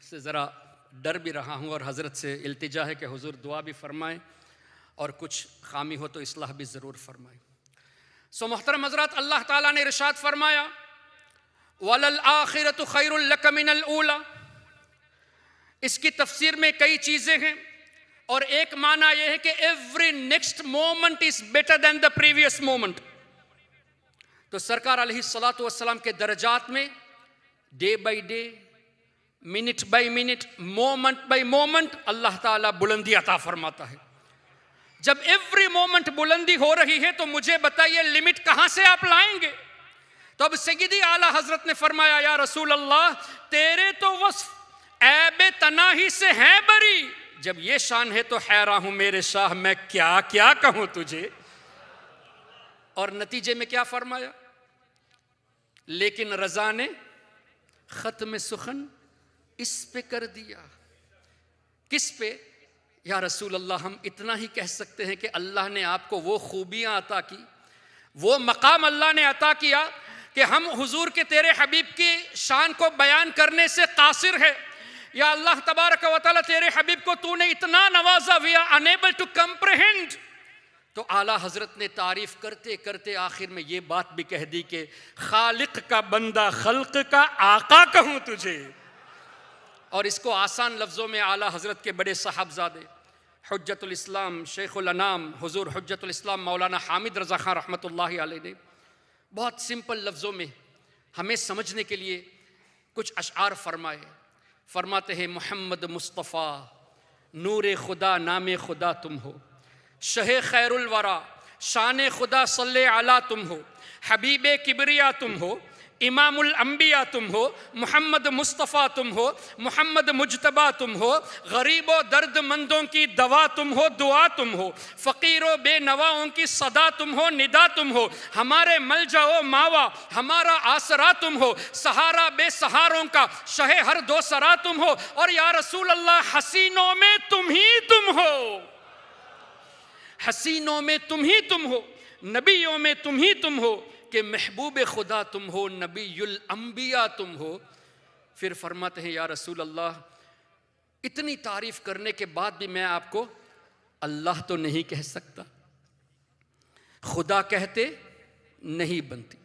से ज़रा डर भी रहा हूँ और हज़रत से इल्तिजा है कि हुज़ूर दुआ भी फ़रमाएँ और कुछ खामी हो तो इस्लाह भी ज़रूर फ़रमाएँ। सो मोहतरम हज़रात, अल्लाह ताला ने इरशाद फ़रमाया, वलल आखिरतु खैरुल लक मिनल ऊला। इसकी तफसीर में कई चीज़ें हैं और एक माना यह है कि every next moment is better than the previous moment. तो सरकार अलैहिस्सलातु वस्सलाम के दर्जात में day by day, minute by minute, moment by moment Allah ताला बुलंदी अता फरमाता है। जब एवरी मोमेंट बुलंदी हो रही है तो मुझे बताइए लिमिट कहां से आप लाएंगे? तो अब सैयदी आला हजरत ने फरमाया, या रसूल अल्लाह, तेरे तो वस्फ ऐबे तनाही से हैं बरी, जब ये शान है तो हैरान हूं मेरे शाह, मैं क्या क्या कहूं तुझे। और नतीजे में क्या फरमाया? लेकिन रजा ने खत्म सुखन इस पे कर दिया। किस पे? या रसूल अल्लाह, हम इतना ही कह सकते हैं कि अल्लाह ने आपको वो खूबियां अता की, वो मकाम अल्लाह ने अता किया कि हम हुजूर के तेरे हबीब की शान को बयान करने से कासिर है। या अल्लाह तबारक व तआला, तेरे हबीब को तूने इतना नवाजा, we are unable to comprehend. तो आला हजरत ने तारीफ करते करते आखिर में ये बात भी कह दी कि खालिक का बंदा, खल्क का आका कहूं तुझे। और इसको आसान लफ्ज़ों में आला हजरत के बड़े साहबजादे हुज्जतुल इस्लाम शेखुल अनाम हुजूर हुज्जतुल इस्लाम मौलाना हामिद रज़ा खान रहमतुल्लाहि अलैह ने बहुत सिंपल लफ्ज़ों में हमें समझने के लिए कुछ अशआर फरमाए। फरमाते हैं, मोहम्मद मुस्तफ़ा नूर खुदा नाम खुदा तुम हो, शहे खैरुल वरा शान खुदा सल्ले अला तुम हो, हबीबे किबरिया तुम हो, इमामुल अंबिया तुम हो, मोहम्मद मुस्तफ़ा तुम हो, मोहम्मद मुजतबा तुम हो, गरीबों दर्दमंदों की दवा तुम हो, दुआ तुम हो, फ़कीरों बेनवाओं की सदा तुम हो, निदा तुम हो, हमारे मलजाओ मावा हमारा आसरा तुम हो, सहारा बेसहारों का शहे हर दो सरा तुम हो। और या रसूल अल्लाह, हसीनों में तुम ही तुम हो, हसीनों में तुम ही तुम हो, नबियों में तुम ही तुम हो, कि महबूब खुदा तुम हो, नबीयुल अंबिया तुम हो। फिर फरमाते हैं, या रसूल अल्लाह, इतनी तारीफ करने के बाद भी मैं आपको अल्लाह तो नहीं कह सकता, खुदा कहते नहीं बनती,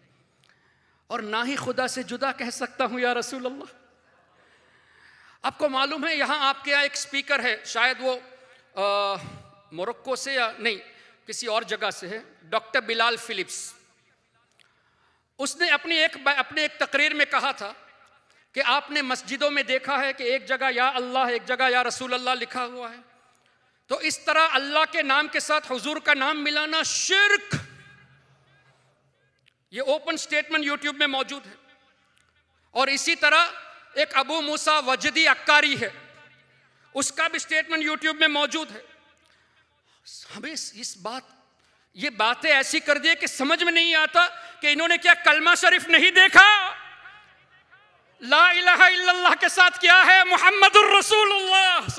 और ना ही खुदा से जुदा कह सकता हूं या रसूल अल्लाह। आपको मालूम है यहां आपके यहाँ एक स्पीकर है, शायद वो मोरक्को से या नहीं किसी और जगह से है, डॉक्टर बिलाल फिलिप्स। उसने अपनी एक तकरीर में कहा था कि आपने मस्जिदों में देखा है कि एक जगह या अल्लाह, एक जगह या रसूल अल्लाह लिखा हुआ है, तो इस तरह अल्लाह के नाम के साथ हुजूर का नाम मिलाना शिर्क। ये ओपन स्टेटमेंट यूट्यूब में मौजूद है। और इसी तरह एक अबू मूसा वजदी अक्कारी है, उसका भी स्टेटमेंट यूट्यूब में मौजूद है। हमें ये बातें ऐसी कर दी कि समझ में नहीं आता कि इन्होंने क्या कलमा शरीफ नहीं देखा? ला इलाहा इल्लल्लाह के साथ क्या है? मुहम्मदुर रसूलुल्लाह।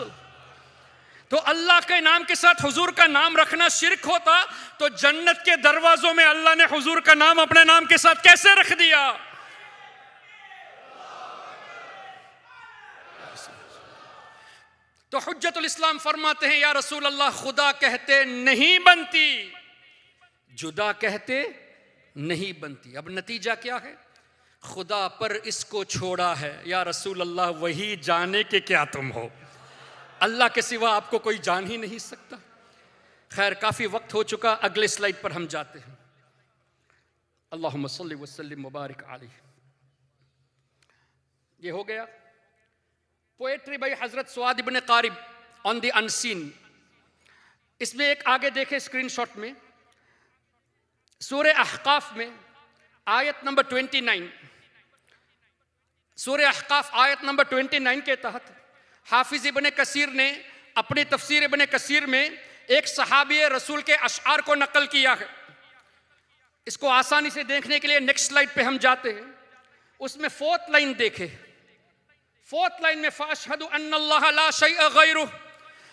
तो अल्लाह के नाम के साथ हुजूर का नाम रखना शिर्क होता तो जन्नत के दरवाजों में अल्लाह ने हुजूर का नाम अपने नाम के साथ कैसे रख दिया? तो हुज्जतुल इस्लाम फरमाते हैं, या रसूल अल्लाह, खुदा कहते नहीं बनती, जुदा कहते नहीं बनती। अब नतीजा क्या है? खुदा पर इसको छोड़ा है, या रसूल अल्लाह, वही जाने के क्या तुम हो, अल्लाह के सिवा आपको कोई जान ही नहीं सकता। खैर, काफी वक्त हो चुका, अगले स्लाइड पर हम जाते हैं। अल्लाहुम्मा सल्ली व सल्लिम मुबारक अलैहि। ये हो गया पोएट्री बाई हजरत सुआद इब्न कारिब ऑन द अनसीन। इसमें एक आगे देखे स्क्रीनशॉट में, सूरह अहकाफ में आयत नंबर 29, सूरह अहकाफ आयत नंबर 29 के तहत हाफिज इब्न कसीर ने अपनी तफसीर इब्न कसीर में एक सहाबी रसूल के अशआर को नकल किया है। इसको आसानी से देखने के लिए नेक्स्ट स्लाइड पे हम जाते हैं। उसमें 4th लाइन देखे। 4th लाइन में फ़अशहदु अन्नल्लाह ला शैअ गैरुह,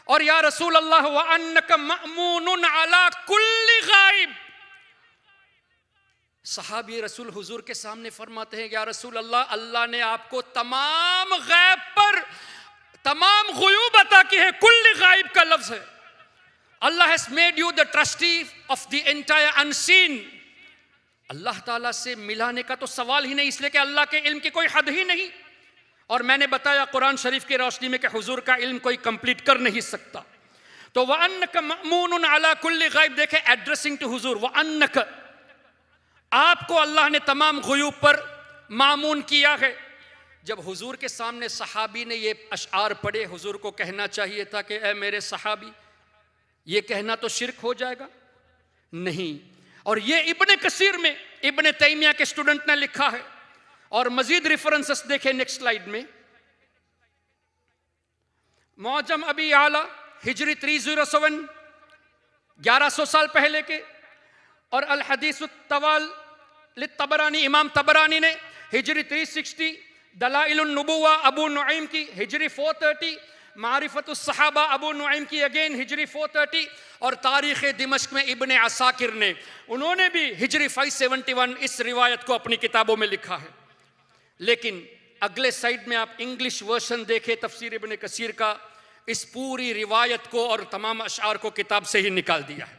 और या रसूल अल्लाह व अन्नका मअमूनुन अला कुल्ली गायब। सहाबी रसूल हुजूर के सामने फरमाते हैं, या रसूल अल्लाह, अल्लाह ने आपको तमाम गैब पर तमाम गुयूब अता की है। कुल्ली गायब का लफ्ज है। Allah has made you the trustee of the entire unseen. Allah ताला से मिलाने का तो सवाल ही नहीं, इसलिए कि अल्लाह के इल्म की कोई हद ही नहीं। और मैंने बताया कुरान शरीफ की रोशनी में कि हुजूर का इल्म कोई कंप्लीट कर नहीं सकता। तो व अन्नका मअमूनुन अला कुल्ली गायब, देखे एड्रेसिंग टू हुजूर, व अन्नका, आपको अल्लाह ने तमाम गुयूब पर मामून किया है। जब हुजूर के सामने सहाबी ने ये अशआर पढ़े, हुजूर को कहना चाहिए था कि ए मेरे सहाबी, ये कहना तो शिर्क हो जाएगा? नहीं। और ये इब्ने कसीर में इब्ने तैमिया के स्टूडेंट ने लिखा है। और मजीद रेफरेंसेस देखें नेक्स्ट स्लाइड में। मौजम अबी आला हिजरी 307, 1100 साल पहले के, और अल हदीस तवाल तबरानी, इमाम तबरानी ने हिजरी 360, दलाइलुन नुबुवा अबू नुईम की हिजरी 430, मारिफतुस सहाबा अबू नुईम की अगेन हिजरी 430, और तारीख़ दिमश्क में इब्ने असाकिर ने, उन्होंने भी हिजरी 571 इस रिवायत को अपनी किताबों में लिखा है। लेकिन अगले साइड में आप इंग्लिश वर्शन देखें तफसीर इब्ने कसीर का, इस पूरी रिवायत को और तमाम अशआर को किताब से ही निकाल दिया है।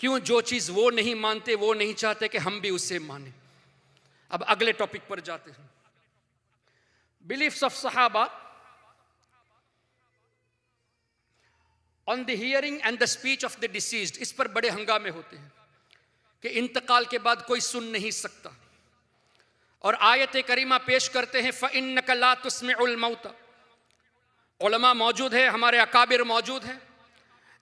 क्यों? जो चीज़ वो नहीं मानते, वो नहीं चाहते कि हम भी उससे माने। अब अगले टॉपिक पर जाते हैं। बिलीफ्स ऑफ सहाबा on the hearing and the speech of the deceased. इस पर बड़े हंगामे होते हैं कि इंतकाल के बाद कोई सुन नहीं सकता। और आयत करीमा पेश करते हैं फ़इन्नका ला तुस्मिउल मौता। उलमा मौजूद है, हमारे अकाबिर मौजूद हैं।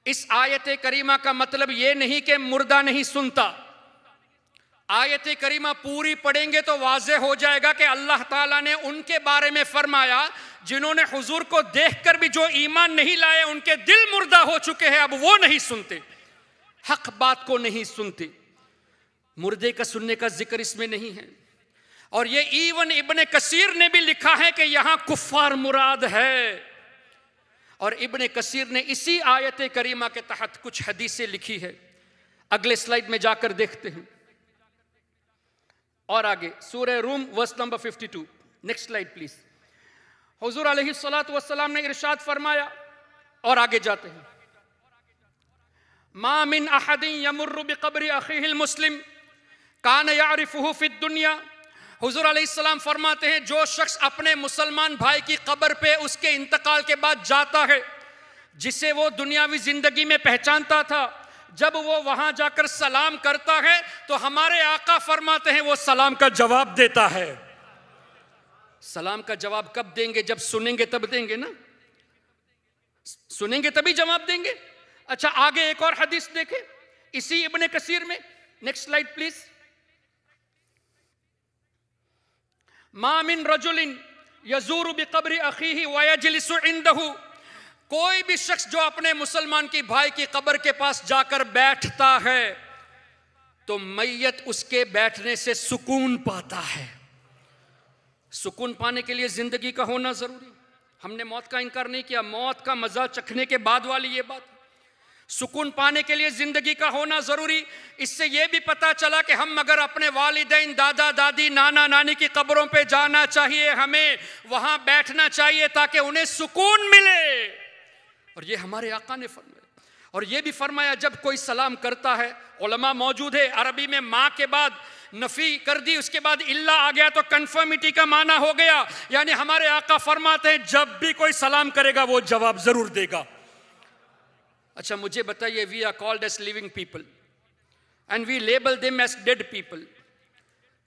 इस आयत करीमा का मतलब ये नहीं कि मुर्दा नहीं सुनता। आयत करीमा पूरी पढ़ेंगे तो वाज़ेह हो जाएगा कि अल्लाह ताला ने उनके बारे में फरमाया जिन्होंने हुजूर को देखकर भी जो ईमान नहीं लाए, उनके दिल मुर्दा हो चुके हैं, अब वो नहीं सुनते, हक बात को नहीं सुनते। मुर्दे का सुनने का जिक्र इसमें नहीं है। और ये इवन इब्ने कसीर ने भी लिखा है कि यहां कुफ्फार मुराद है। और इब्ने कसीर ने इसी आयत करीमा के तहत कुछ हदीसें लिखी है। अगले स्लाइड में जाकर देखते हैं। और आगे सूरह रूम verse number 52, next slide please. हुजूर अलैहिस्सलातु वस्सलाम ने इरशाद फरमाया, और आगे जाते हैं, मा मिन अहदिन यमुर्रु बिक़ब्रि अखीहिल मुस्लिम कान यारिफुहु फिद दुनिया। हुजूर अलैहिस्सलाम फरमाते हैं, जो शख्स अपने मुसलमान भाई की कब्र पे उसके इंतकाल के बाद जाता है, जिसे वो दुनियावी जिंदगी में पहचानता था, जब वो वहां जाकर सलाम करता है तो हमारे आका फरमाते हैं वो सलाम का जवाब देता है। सलाम का जवाब कब देंगे? जब सुनेंगे तब देंगे ना, सुनेंगे तभी जवाब देंगे। अच्छा, आगे एक और हदीस देखें इसी इब्ने कसीर में, नेक्स्ट स्लाइड प्लीज। मा मिन रजुलिन यजूरु बिक़ब्रि अखीही व यजलिसु इंदहु। कोई भी शख्स जो अपने मुसलमान की भाई की कब्र के पास जाकर बैठता है तो मैयत उसके बैठने से सुकून पाता है। सुकून पाने के लिए जिंदगी का होना जरूरी। हमने मौत का इनकार नहीं किया, मौत का मजा चखने के बाद वाली ये बात। सुकून पाने के लिए जिंदगी का होना जरूरी। इससे यह भी पता चला कि हम अगर अपने वालिदैन, दादा दादी, नाना नानी की कब्रों पे जाना चाहिए, हमें वहां बैठना चाहिए ताकि उन्हें सुकून मिले। और ये हमारे आका ने फरमाया। और ये भी फरमाया जब कोई सलाम करता है, उलमा मौजूद है, अरबी में माँ के बाद नफी कर दी, उसके बाद इल्ला आ गया तो कन्फर्मिटी का माना हो गया। यानी हमारे आका फरमाते हैं जब भी कोई सलाम करेगा वो जवाब जरूर देगा। अच्छा, मुझे बताइए, we are called as living people and we label them as dead people.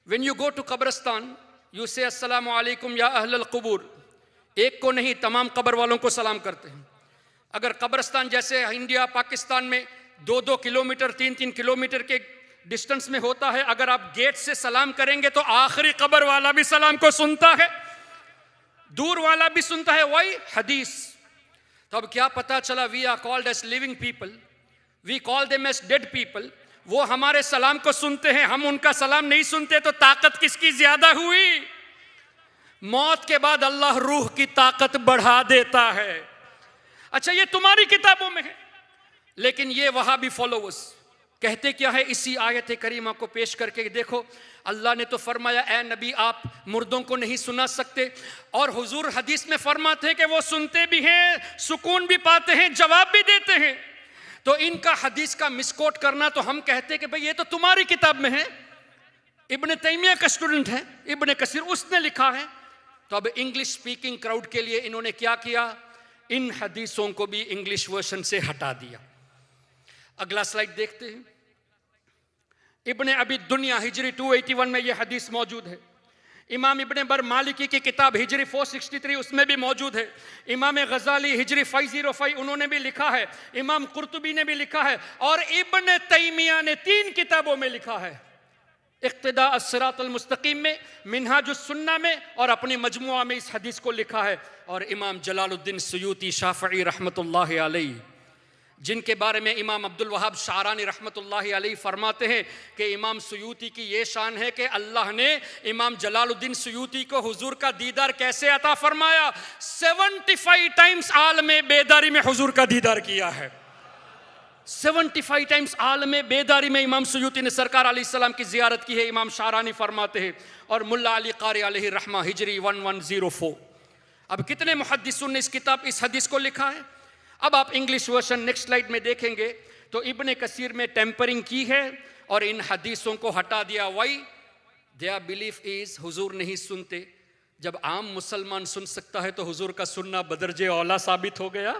When you go to कब्रिस्तान यू से अस्सलामु अलैकुम या अहलल कुबूर। एक को नहीं, तमाम कब्र वालों को सलाम करते हैं। अगर कब्रिस्तान जैसे इंडिया पाकिस्तान में 2-2 किलोमीटर 3-3 किलोमीटर के डिस्टेंस में होता है, अगर आप गेट से सलाम करेंगे तो आखिरी कब्र वाला भी सलाम को सुनता है, दूर वाला भी सुनता है। वही हदीस। तो अब क्या पता चला, we are called as living people, we call them as dead people. वो हमारे सलाम को सुनते हैं, हम उनका सलाम नहीं सुनते, तो ताकत किसकी ज्यादा हुई? मौत के बाद अल्लाह रूह की ताकत बढ़ा देता है। अच्छा, ये तुम्हारी किताबों में है, लेकिन ये वहाबी फॉलोवर्स कहते क्या है? इसी आयत करीमा को पेश करके देखो, अल्लाह ने तो फरमाया ए नबी आप मुर्दों को नहीं सुना सकते, और हुजूर हदीस में फरमाते हैं कि वो सुनते भी हैं, सुकून भी पाते हैं, जवाब भी देते हैं। तो इनका हदीस का मिसकोट करना, तो हम कहते हैं कि भाई ये तो तुम्हारी किताब में है, इब्ने तैमिया का स्टूडेंट है इब्ने कसीर, उसने लिखा है। तो अब इंग्लिश स्पीकिंग क्राउड के लिए इन्होंने क्या किया? इन हदीसों को भी इंग्लिश वर्जन से हटा दिया। अगला स्लाइड देखते हैं। इब्ने अबी दुनिया हिजरी 281 में यह हदीस मौजूद है। इमाम इब्ने बर मालिकी की किताब हिजरी 463 उसमें भी मौजूद है। इमाम गजाली हिजरी 505 उन्होंने भी लिखा है। इमाम कुर्तुबी ने भी लिखा है। और इब्ने तैमिया ने 3 किताबों में लिखा है, इक्तिदा अस्सिरातुल मुस्तकीम में, मिनहाजुस सुन्ना में और अपनी मजमुआ में इस हदीस को लिखा है। और इमाम जलालुद्दीन सुयूती शाफई रहमतुल्लाहि अलैहि, जिनके बारे में इमाम अब्दुल वहाब शारानी रहमतुल्लाहि अलैहि फरमाते हैं कि इमाम सुयूती की ये शान है कि अल्लाह ने इमाम जलालुद्दीन सुयूती को हुजूर का दीदार कैसे अता फरमाया। 75 टाइम्स आलम बेदारी में हुजूर का दीदार किया है। 75 टाइम्स आलम बेदारी में इमाम सुयूती ने सरकार अलैहिस्सलाम की जियारत की है, इमाम शारानी फरमाते हैं। और मुल्ला अली कारी अलैहि रहमा हिजरी 1104। अब कितने मुहद्दिसुन ने इस हदीस को लिखा है। अब आप इंग्लिश वर्जन नेक्स्ट स्लाइड में देखेंगे तो इब्ने कसीर में टेम्परिंग की है और इन हदीसों को हटा दिया। वाई देयर बिलीफ इज हुजूर नहीं सुनते। जब आम मुसलमान सुन सकता है तो हुजूर का सुनना बदरजे औला साबित हो गया।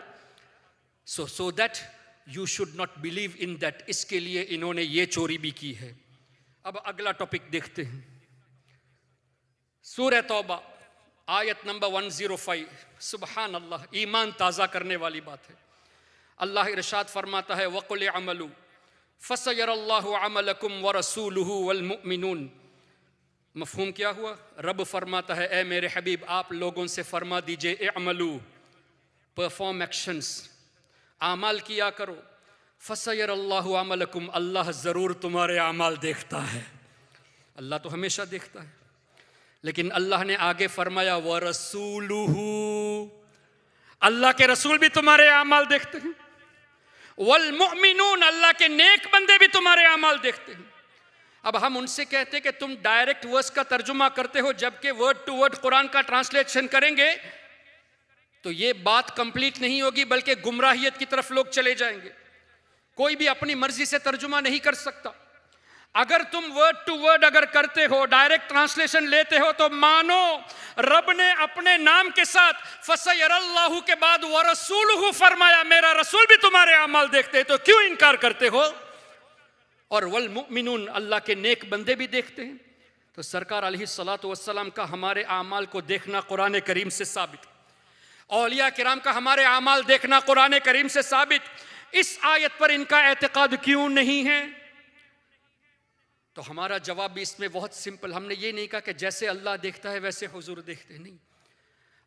So that you should not believe in that, इसके लिए इन्होंने ये चोरी भी की है। अब अगला टॉपिक देखते हैं, सूरह तौबा आयत नंबर 105। सुबहान अल्लाह, ईमान ताज़ा करने वाली बात है। अल्लाह इरशाद फरमाता है वक़ुल अमलू फसयरल्लाहु अमलकुम व रसूलुहु वल मुमिनून। मफ़हूम क्या हुआ? रब फरमाता है ए मेरे हबीब आप लोगों से फरमा दीजिए अमलू, परफॉर्म एक्शंस, आमाल किया करो। फसयरल्लाहु अमलकुम, अल्लाह ज़रूर तुम्हारे आमाल देखता है। अल्लाह तो हमेशा देखता है, लेकिन अल्लाह ने आगे फरमाया व रसूलुहु, अल्लाह के रसूल भी तुम्हारे आमाल देखते हैं। वल मुमिनून, अल्लाह के नेक बंदे भी तुम्हारे आमाल देखते हैं। अब हम उनसे कहते हैं कि तुम डायरेक्ट वर्स का तर्जुमा करते हो, जबकि वर्ड टू वर्ड कुरान का ट्रांसलेशन करेंगे तो ये बात कंप्लीट नहीं होगी, बल्कि गुमराहियत की तरफ लोग चले जाएंगे। कोई भी अपनी मर्जी से तर्जुमा नहीं कर सकता। अगर तुम वर्ड टू वर्ड अगर करते हो, डायरेक्ट ट्रांसलेशन लेते हो, तो मानो रब ने अपने नाम के साथ फसयरल्लाहु के बाद व रसूलुहु फरमाया, मेरा रसूल भी तुम्हारे अमाल देखते हैं, तो क्यों इनकार करते हो? और वल मुमिनून, अल्लाह के नेक बंदे भी देखते हैं। तो सरकार अलैहिस्सलातु वस्सलाम का हमारे आमाल को देखना कुरान करीम से साबित, औलिया किराम का हमारे आमाल देखना कुरान करीम से साबित। इस आयत पर इनका एतकाद क्यों नहीं है? तो हमारा जवाब भी इसमें बहुत सिंपल। हमने ये नहीं कहा कि जैसे अल्लाह देखता है वैसे हुजूर देखते हैं, नहीं।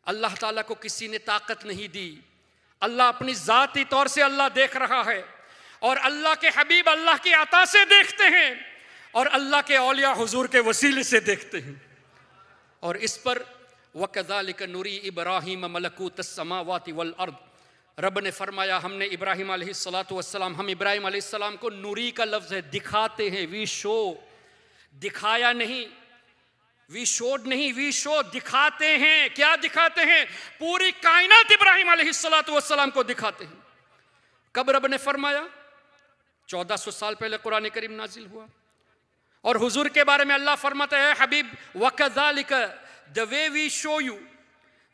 अल्लाह ताला को किसी ने ताकत नहीं दी। अल्लाह अपनी ज़ाती तौर से अल्लाह देख रहा है, और अल्लाह के हबीब अल्लाह की अता से देखते हैं, और अल्लाह के औलिया हुजूर के वसीले से देखते हैं। और इस पर वकज़ालिक नुरी इब्राहीम मलकूतस समावाति वल अर्द, रब ने फरमाया हमने इब्राहिम अलैहिस्सलातु वस्सलाम, हम इब्राहिम अलैहिस्सलाम को नूरी का लफ्ज़ है, दिखाते हैं। वी शो, दिखाया नहीं, वी शोड नहीं, वी शो, दिखाते हैं। क्या दिखाते हैं? पूरी कायनात इब्राहिम अलैहिस्सलातु वस्सलाम को दिखाते हैं। कब रब ने फरमाया? 1400 साल पहले कुरान करीम नाजिल हुआ। और हुजूर के बारे में अल्लाह फरमाता है हबीब वकज़ालिक, the way we show you,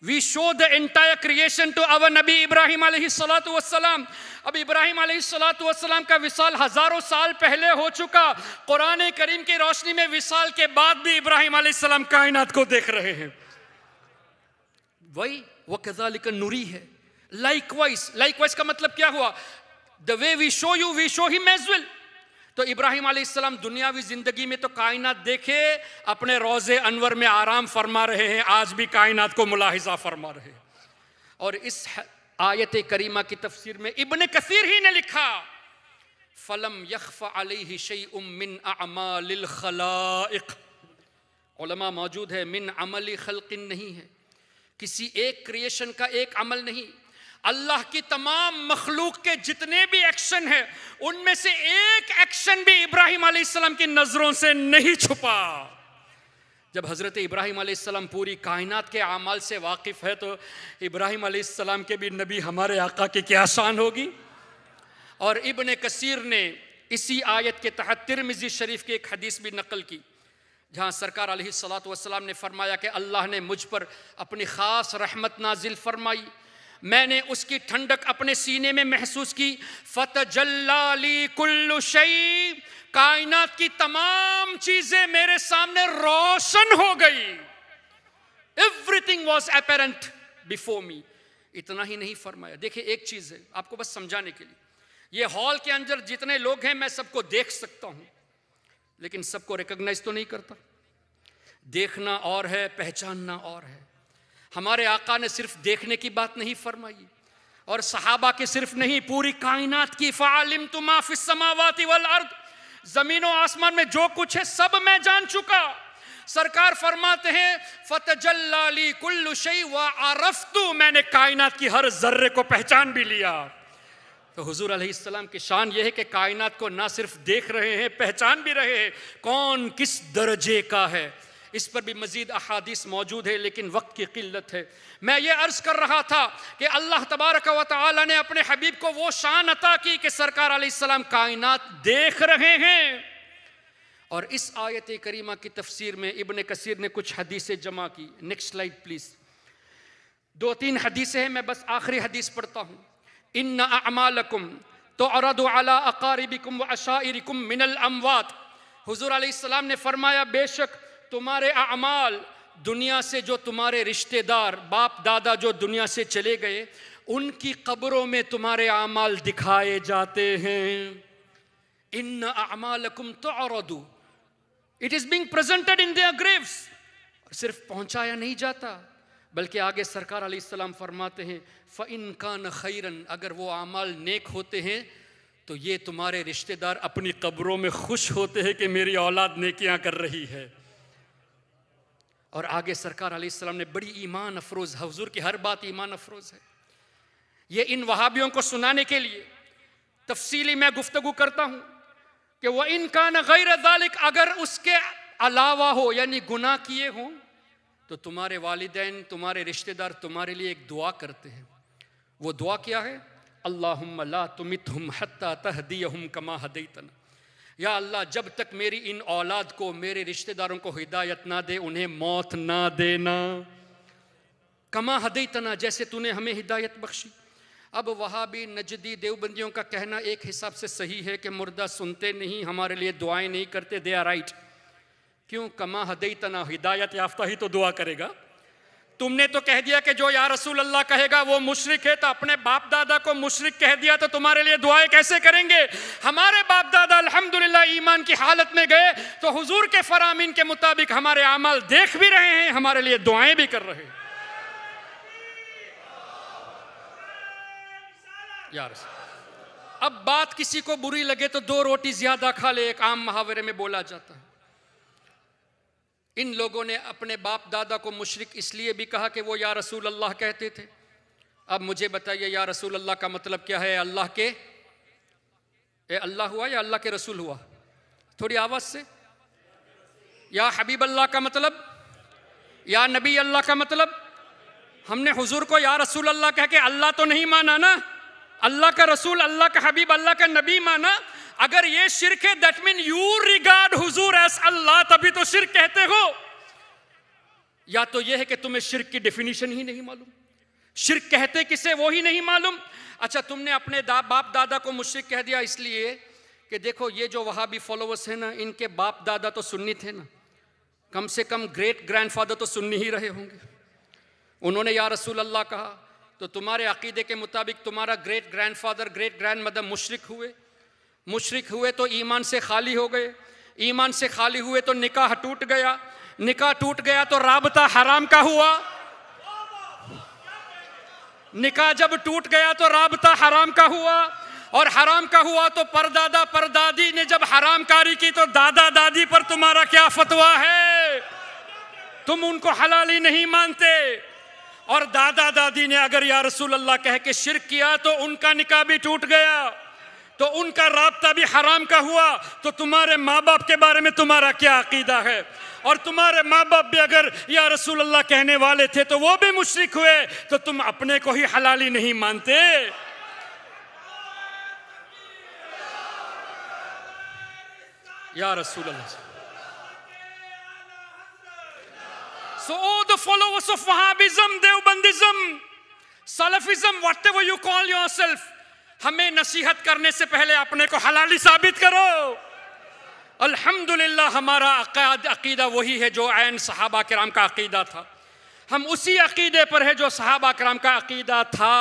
we show the entire creation to our नबी इब्राहिम अलैहिस्सलातु वस्सलाम। अब इब्राहिम अलैहिस्सलातु वस्सलाम का विसाल हजारों साल पहले हो चुका। कुरान करीम की रोशनी में विसाल के बाद भी इब्राहिम अलैहिस्सलाम कायनात को देख रहे हैं। वही वकज़ालिक नूरी है। लाइकवाइज, लाइकवाइज का मतलब क्या हुआ? The way we show you, we show him as well. तो इब्राहिम अलैहिस्सलाम दुनियावी जिंदगी में तो कायनात देखे, अपने रोज़े अनवर में आराम फरमा रहे हैं, आज भी कायनात को मुलाहिजा फरमा रहे हैं। और इस आयत करीमा की तफसीर में इब्ने कसीर ही ने लिखा फलम यख्फा अलैहि शैउम मिन अअमालिल खलाइक। उलमा मौजूद है, मिन अमली खल्किन नहीं है, किसी एक क्रिएशन का एक अमल नहीं। अल्लाह की तमाम मखलूक के जितने भी एक्शन है, उनमें से एक एक्शन भी इब्राहिम अलैहिस्सलाम की नजरों से नहीं छुपा। जब हजरत इब्राहिम अलैहिस्सलाम पूरी कायनात के आमाल से वाकिफ है, तो इब्राहिम अलैहिस्सलाम के भी नबी हमारे आका की क्या शान होगी। और इब्ने कसीर ने इसी आयत के तहत तिरमिज़ी शरीफ की एक हदीस भी नकल की, जहाँ सरकार अलैहिस्सलातु वस्सलाम ने फरमाया कि अल्लाह ने मुझ पर अपनी ख़ास रहमत नाजिल फरमाई, मैंने उसकी ठंडक अपने सीने में महसूस की। फतजल्ला ली कुल्लु शै, कायनात की तमाम चीजें मेरे सामने रोशन हो गई। Everything was apparent before me. इतना ही नहीं फरमाया, देखिए एक चीज है आपको बस समझाने के लिए, ये हॉल के अंदर जितने लोग हैं मैं सबको देख सकता हूं, लेकिन सबको रिकॉग्नाइज तो नहीं करता। देखना और है, पहचानना और है। हमारे आका ने सिर्फ देखने की बात नहीं फरमाई, और सहाबा के सिर्फ नहीं, पूरी कायनात की, फ़अलिमतु मा फ़िस समावाति वल अर्द, जमीनों आसमान में जो कुछ है सब मैं जान चुका। सरकार फरमाते हैं फतजल्ला ली कुल्लु शै व अरफ्तु, मैंने कायनात की हर जर्रे को पहचान भी लिया। तो हुजूर अलैहिस्सलाम की शान यह है कि कायनात को ना सिर्फ देख रहे हैं, पहचान भी रहे हैं कौन किस दर्जे का है। इस पर भी मजीद अहादीस मौजूद है, लेकिन वक्त की किल्लत है। मैं ये अर्ज कर रहा था कि अल्लाह तबारक व तआला ने अपने हबीब को वो शान अता की कि सरकार अलैहिस्सलाम कायनात देख रहे हैं। और इस आयत करीमा की तफसीर में इब्न कसीर ने कुछ हदीसें जमा की। Next slide please. 2-3 हदीसें हैं, मैं बस आखिरी हदीस पढ़ता हूँ। इन्ना अअमालकुम तुअरदु अला अकारिबिकुम व अशाइरिकुम मिनल अमवात। हुजूर अलैहिस्सलाम ने फरमाया बेशक तुम्हारे अमाल, दुनिया से जो तुम्हारे रिश्तेदार बाप दादा जो दुनिया से चले गए, उनकी कब्रों में तुम्हारे अमाल दिखाए जाते हैं। इन्ना अअमालकुम तुअरदु, it is being presented in their graves. सिर्फ पहुंचाया नहीं जाता, बल्कि आगे सरकार अलैहिस्सलाम फरमाते हैं फ़इन कान खैरन, अगर वो अमाल नेक होते हैं तो ये तुम्हारे रिश्तेदार अपनी कब्रों में खुश होते हैं कि मेरी औलाद नेकियां कर रही है। और आगे सरकार अलैहिस्सलाम ने बड़ी ईमान अफरोज, हुजूर की हर बात ईमान अफरोज है। ये इन वहाबियों को सुनाने के लिए तफसीली मैं गुफ्तगू करता हूँ कि वह इन कान गैर ज़ालिक, अगर उसके अलावा हो यानी गुनाह किए हों, तो तुम्हारे वालिदैन तुम्हारे रिश्तेदार तुम्हारे लिए एक दुआ करते हैं। वो दुआ क्या है? अल्लाहुम्मा ला तुमितहुम हत्ता तहदियहुम कमा हदैतना, या अल्लाह जब तक मेरी इन औलाद को, मेरे रिश्तेदारों को हिदायत ना दे, उन्हें मौत ना देना। कमा हदैतना, जैसे तूने हमें हिदायत बख्शी। अब वहाबी नजदी देवबंदियों का कहना एक हिसाब से सही है कि मुर्दा सुनते नहीं, हमारे लिए दुआएं नहीं करते, दे आर राइट। क्यों? कमा हदैतना, हिदायत याफ्ता ही तो दुआ करेगा। तुमने तो कह दिया कि जो या रसूल अल्लाह कहेगा वो मुशरिक है, तो अपने बाप दादा को मुशरिक कह दिया तो तुम्हारे लिए दुआएं कैसे करेंगे? हमारे बाप दादा अल्हम्दुलिल्लाह ईमान की हालत में गए तो हुजूर के फरामीन के मुताबिक हमारे अमाल देख भी रहे हैं, हमारे लिए दुआएं भी कर रहे हैं। यार अब बात किसी को बुरी लगे तो 2 रोटी ज्यादा खा ले, एक आम मुहावरे में बोला जाता है। इन लोगों ने अपने बाप दादा को मुशरिक इसलिए भी कहा कि वो या रसूल अल्लाह कहते थे। अब मुझे बताइए या रसूल अल्लाह का मतलब क्या है? अल्लाह के अल्लाह हुआ या अल्लाह के रसूल हुआ? थोड़ी आवाज से। या हबीब अल्लाह का मतलब, या नबी अल्लाह का मतलब? हमने हुजूर को या रसूल अल्लाह कह के अल्लाह तो नहीं माना ना, अल्लाह का रसूल, अल्लाह का हबीब, अल्लाह का नबी माना। अगर ये शिर्क है, that mean you regard Hazur as अल्लाह, तभी तो शिर्क कहते हो। या तो ये है कि तुम्हें शिर्क की डेफिनेशन ही नहीं मालूम, शिर्क कहते किसे वो ही नहीं मालूम। अच्छा, तुमने अपने बाप दादा को मुशरिक कह दिया इसलिए कि देखो ये जो वहाबी फॉलोवर्स हैं ना, इनके बाप दादा तो सुन्नी थे ना, कम से कम ग्रेट ग्रैंडफादर तो सुन्नी ही रहे होंगे। उन्होंने या रसूल अल्लाह कहा तो तुम्हारे अकीदे के मुताबिक तुम्हारा ग्रेट ग्रैंडफादर, ग्रेट ग्रैंडमदर मुशरिक हुए। मुशरिक हुए तो ईमान से खाली हो गए, ईमान से खाली हुए तो निकाह टूट गया, निकाह टूट गया तो राबता हराम का हुआ, निकाह जब टूट गया तो राबता हराम का हुआ, और हराम का हुआ तो परदादा परदादी ने जब हरामकारी की तो दादा दादी पर तुम्हारा क्या फतवा है? तुम उनको हलाली नहीं मानते। और दादा दादी ने अगर या रसूल अल्लाह कह के शिर्क किया तो उनका निकाह भी टूट गया, तो उनका राब्ता भी हराम का हुआ। तो तुम्हारे माँ बाप के बारे में तुम्हारा क्या अकीदा है? और तुम्हारे माँ बाप भी अगर या रसूल अल्लाह कहने वाले थे तो वो भी मुशरिक हुए, तो तुम अपने को ही हलाली नहीं मानते। या रसूल अल्लाह। So all the followers of Wahhabism, Deobandism, Salafism, whatever you call yourself, हमें नसीहत करने से पहले अपने को हलाली साबित करो। अल्हम्दुलिल्लाह हमारा अकीदा वही है जो ऐन सहाबा किराम का अकीदा था। हम उसी अकीदे पर है जो सहाबा कराम का अकीदा था।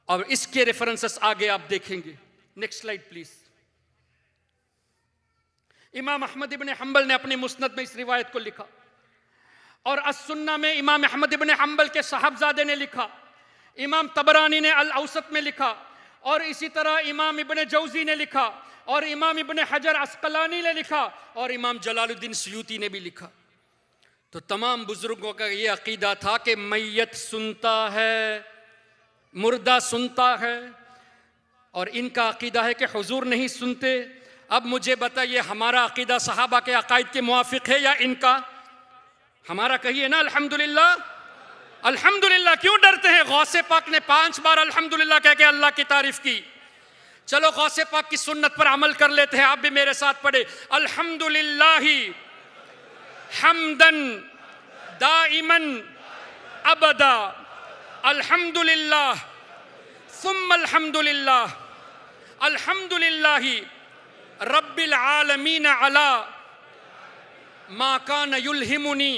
और इसके रेफरेंसेस आगे आप देखेंगे। Next slide please. इमाम अहमद इब्ने हंबल ने अपने मुस्नद में इस रिवायत को लिखा, और अस-सुन्ना में इमाम अहमद इब्ने हंबल के साहबजादे ने लिखा, इमाम तबरानी ने अल औसत में लिखा, और इसी तरह इमाम इब्ने जौजी ने लिखा, और इमाम इब्ने हजर अस्कलानी ने लिखा, और इमाम जलालुद्दीन सुयूती ने भी लिखा। तो तमाम बुजुर्गों का ये अकीदा था कि मैयत सुनता है, मुर्दा सुनता है, और इनका अकीदा है कि हुजूर नहीं सुनते। अब मुझे बताइए, हमारा अकीदा सहाबा के अकायद के मुआफिक है या इनका? हमारा कहिए ना अल्हम्दुलिल्लाह। अल्हम्दुलिल्लाह। क्यों डरते हैं? गौसे पाक ने 5 बार अल्हम्दुलिल्लाह कह के अल्लाह की तारीफ की। चलो गौसे पाक की सुन्नत पर अमल कर लेते हैं। आप भी मेरे साथ पढ़े, अल्हम्दुलिल्लाहि हम्दन दाइमन अबदा, अल्हम्दुलिल्लाह सुम्मा अल्हम्दुलिल्लाह, अल्हम्दुलिल्लाहि रब्बिल आलमीन अला मा कान युल्हिमुनी,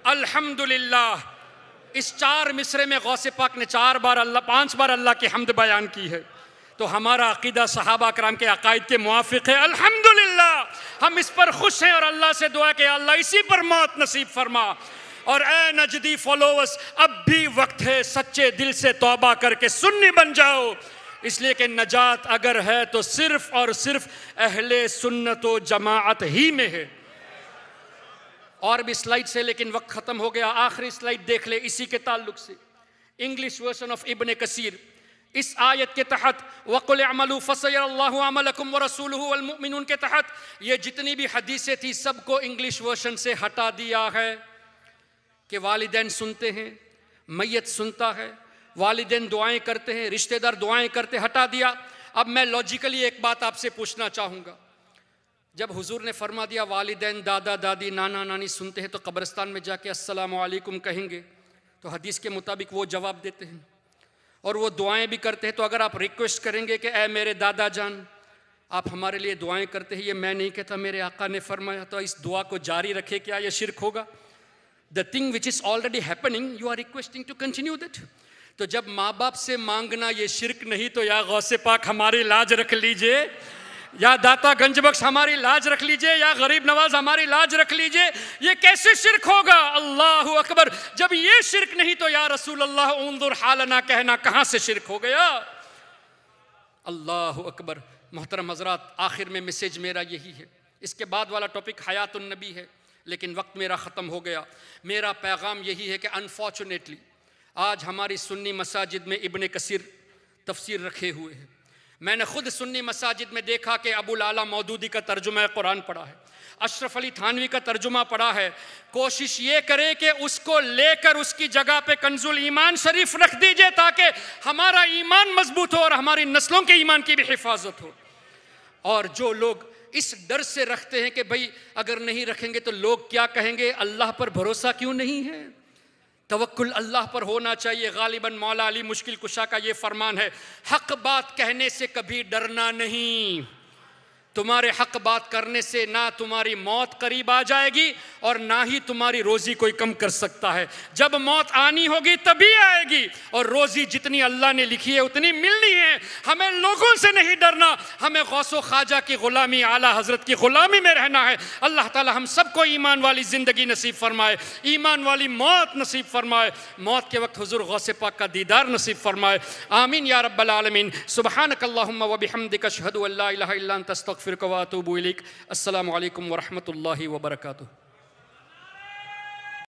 अल्हम्दुलिल्लाह। इस 4 मिसरे में गौसे पाक ने 5 बार अल्लाह की हम्द बयान की है। तो हमारा अकीदा सहाबा कराम के अकायद के मुआफिक है, अल्हम्दुलिल्लाह। हम इस पर खुश हैं और अल्लाह से दुआ कि अल्लाह इसी पर मौत नसीब फरमा। और ए नजदी फॉलोवर्स, अब भी वक्त है, सच्चे दिल से तौबा करके सुन्नी बन जाओ, इसलिए कि नजात अगर है तो सिर्फ और सिर्फ अहले सुन्नत व जमाअत ही में है। और भी स्लाइड से, लेकिन वक्त खत्म हो गया। आखिरी स्लाइड देख ले इसी के ताल्लुक से। इंग्लिश वर्जन ऑफ इब्ने कसीर, इस आयत के तहत वक़ुल अमलू फसयरल्लाहु अमलकुम व रसूलुहु वल मुमिनून के तहत ये जितनी भी हदीसें थी सबको इंग्लिश वर्जन से हटा दिया है कि वालिदैन सुनते हैं, मैयत सुनता है, वालिदैन दुआएं करते हैं, रिश्तेदार दुआएं करते, हटा दिया। अब मैं लॉजिकली एक बात आपसे पूछना चाहूँगा, जब हुजूर ने फरमा दिया वालिदैन, दादा दादी, नाना नानी सुनते हैं, तो कब्रिस्तान में जाके अस्सलामु अलैकुम कहेंगे, तो हदीस के मुताबिक वो जवाब देते हैं और वो दुआएं भी करते हैं। तो अगर आप रिक्वेस्ट करेंगे कि ए मेरे दादा जान, आप हमारे लिए दुआएं करते हैं, ये मैं नहीं कहता, मेरे आका ने फरमाया, तो इस दुआ को जारी रखे, क्या ये शिरक होगा? The thing which is already happening, you are requesting to continue that. तो जब माँ बाप से मांगना ये शिरक नहीं, तो या गौसे पाक हमारी लाज रख लीजिए, या दाता गंजबख्श हमारी लाज रख लीजिए, या गरीब नवाज हमारी लाज रख लीजिए, ये कैसे शिरक होगा? अल्लाहु अकबर। जब ये शिरक नहीं तो या रसूल अल्लाह उन्जुर हालना कहना कहाँ से शिरक हो गया? अल्लाहु अकबर। मोहतरम हजरात, आखिर में मैसेज मेरा यही है। इसके बाद वाला टॉपिक हयातुन नबी है, लेकिन वक्त मेरा ख़त्म हो गया। मेरा पैगाम यही है कि अनफॉर्चुनेटली आज हमारी सुन्नी मसाजिद में इब्ने कसीर तफसीर रखे हुए हैं। मैंने खुद सुन्नी मसाजिद में देखा कि अबुल आला मौदूदी का तर्जुमा कुरान पढ़ा है, अशरफ अली थानवी का तर्जुमा पढ़ा है। कोशिश ये करें कि उसको लेकर उसकी जगह पे कंजुल ईमान शरीफ रख दीजिए, ताकि हमारा ईमान मजबूत हो और हमारी नस्लों के ईमान की भी हिफाजत हो। और जो लोग इस डर से रखते हैं कि भाई अगर नहीं रखेंगे तो लोग क्या कहेंगे, अल्लाह पर भरोसा क्यों नहीं है? तवक्कुल अल्लाह पर होना चाहिए। गालिबन मौला अली मुश्किल कुशा का ये फरमान है, हक बात कहने से कभी डरना नहीं। तुम्हारे हक बात करने से ना तुम्हारी मौत करीब आ जाएगी और ना ही तुम्हारी रोज़ी कोई कम कर सकता है। जब मौत आनी होगी तभी आएगी, और रोज़ी जितनी अल्लाह ने लिखी है उतनी मिलनी है। हमें लोगों से नहीं डरना, हमें गौसो ख्वाजा की ग़ुलामी, आला हज़रत की ग़ुलामी में रहना है। अल्लाह ताला हम सबको ईमान वाली ज़िंदगी नसीब फरमाए, ईमान वाली मौत नसीब फरमाए, मौत के वक्त हुज़ूर गौसे पाक का दीदार नसीब फरमाए। आमीन या रब्बल आलमीन। सुब्हानकल्लाहुम्मा व बिहम्दिका अशहदु अल्ला इलाहा इल्ला अंता अस्तगफिरुका व अतूबु इलैक। अस्सलामु अलैकुम व रहमतुल्लाहि व बरकातुहू।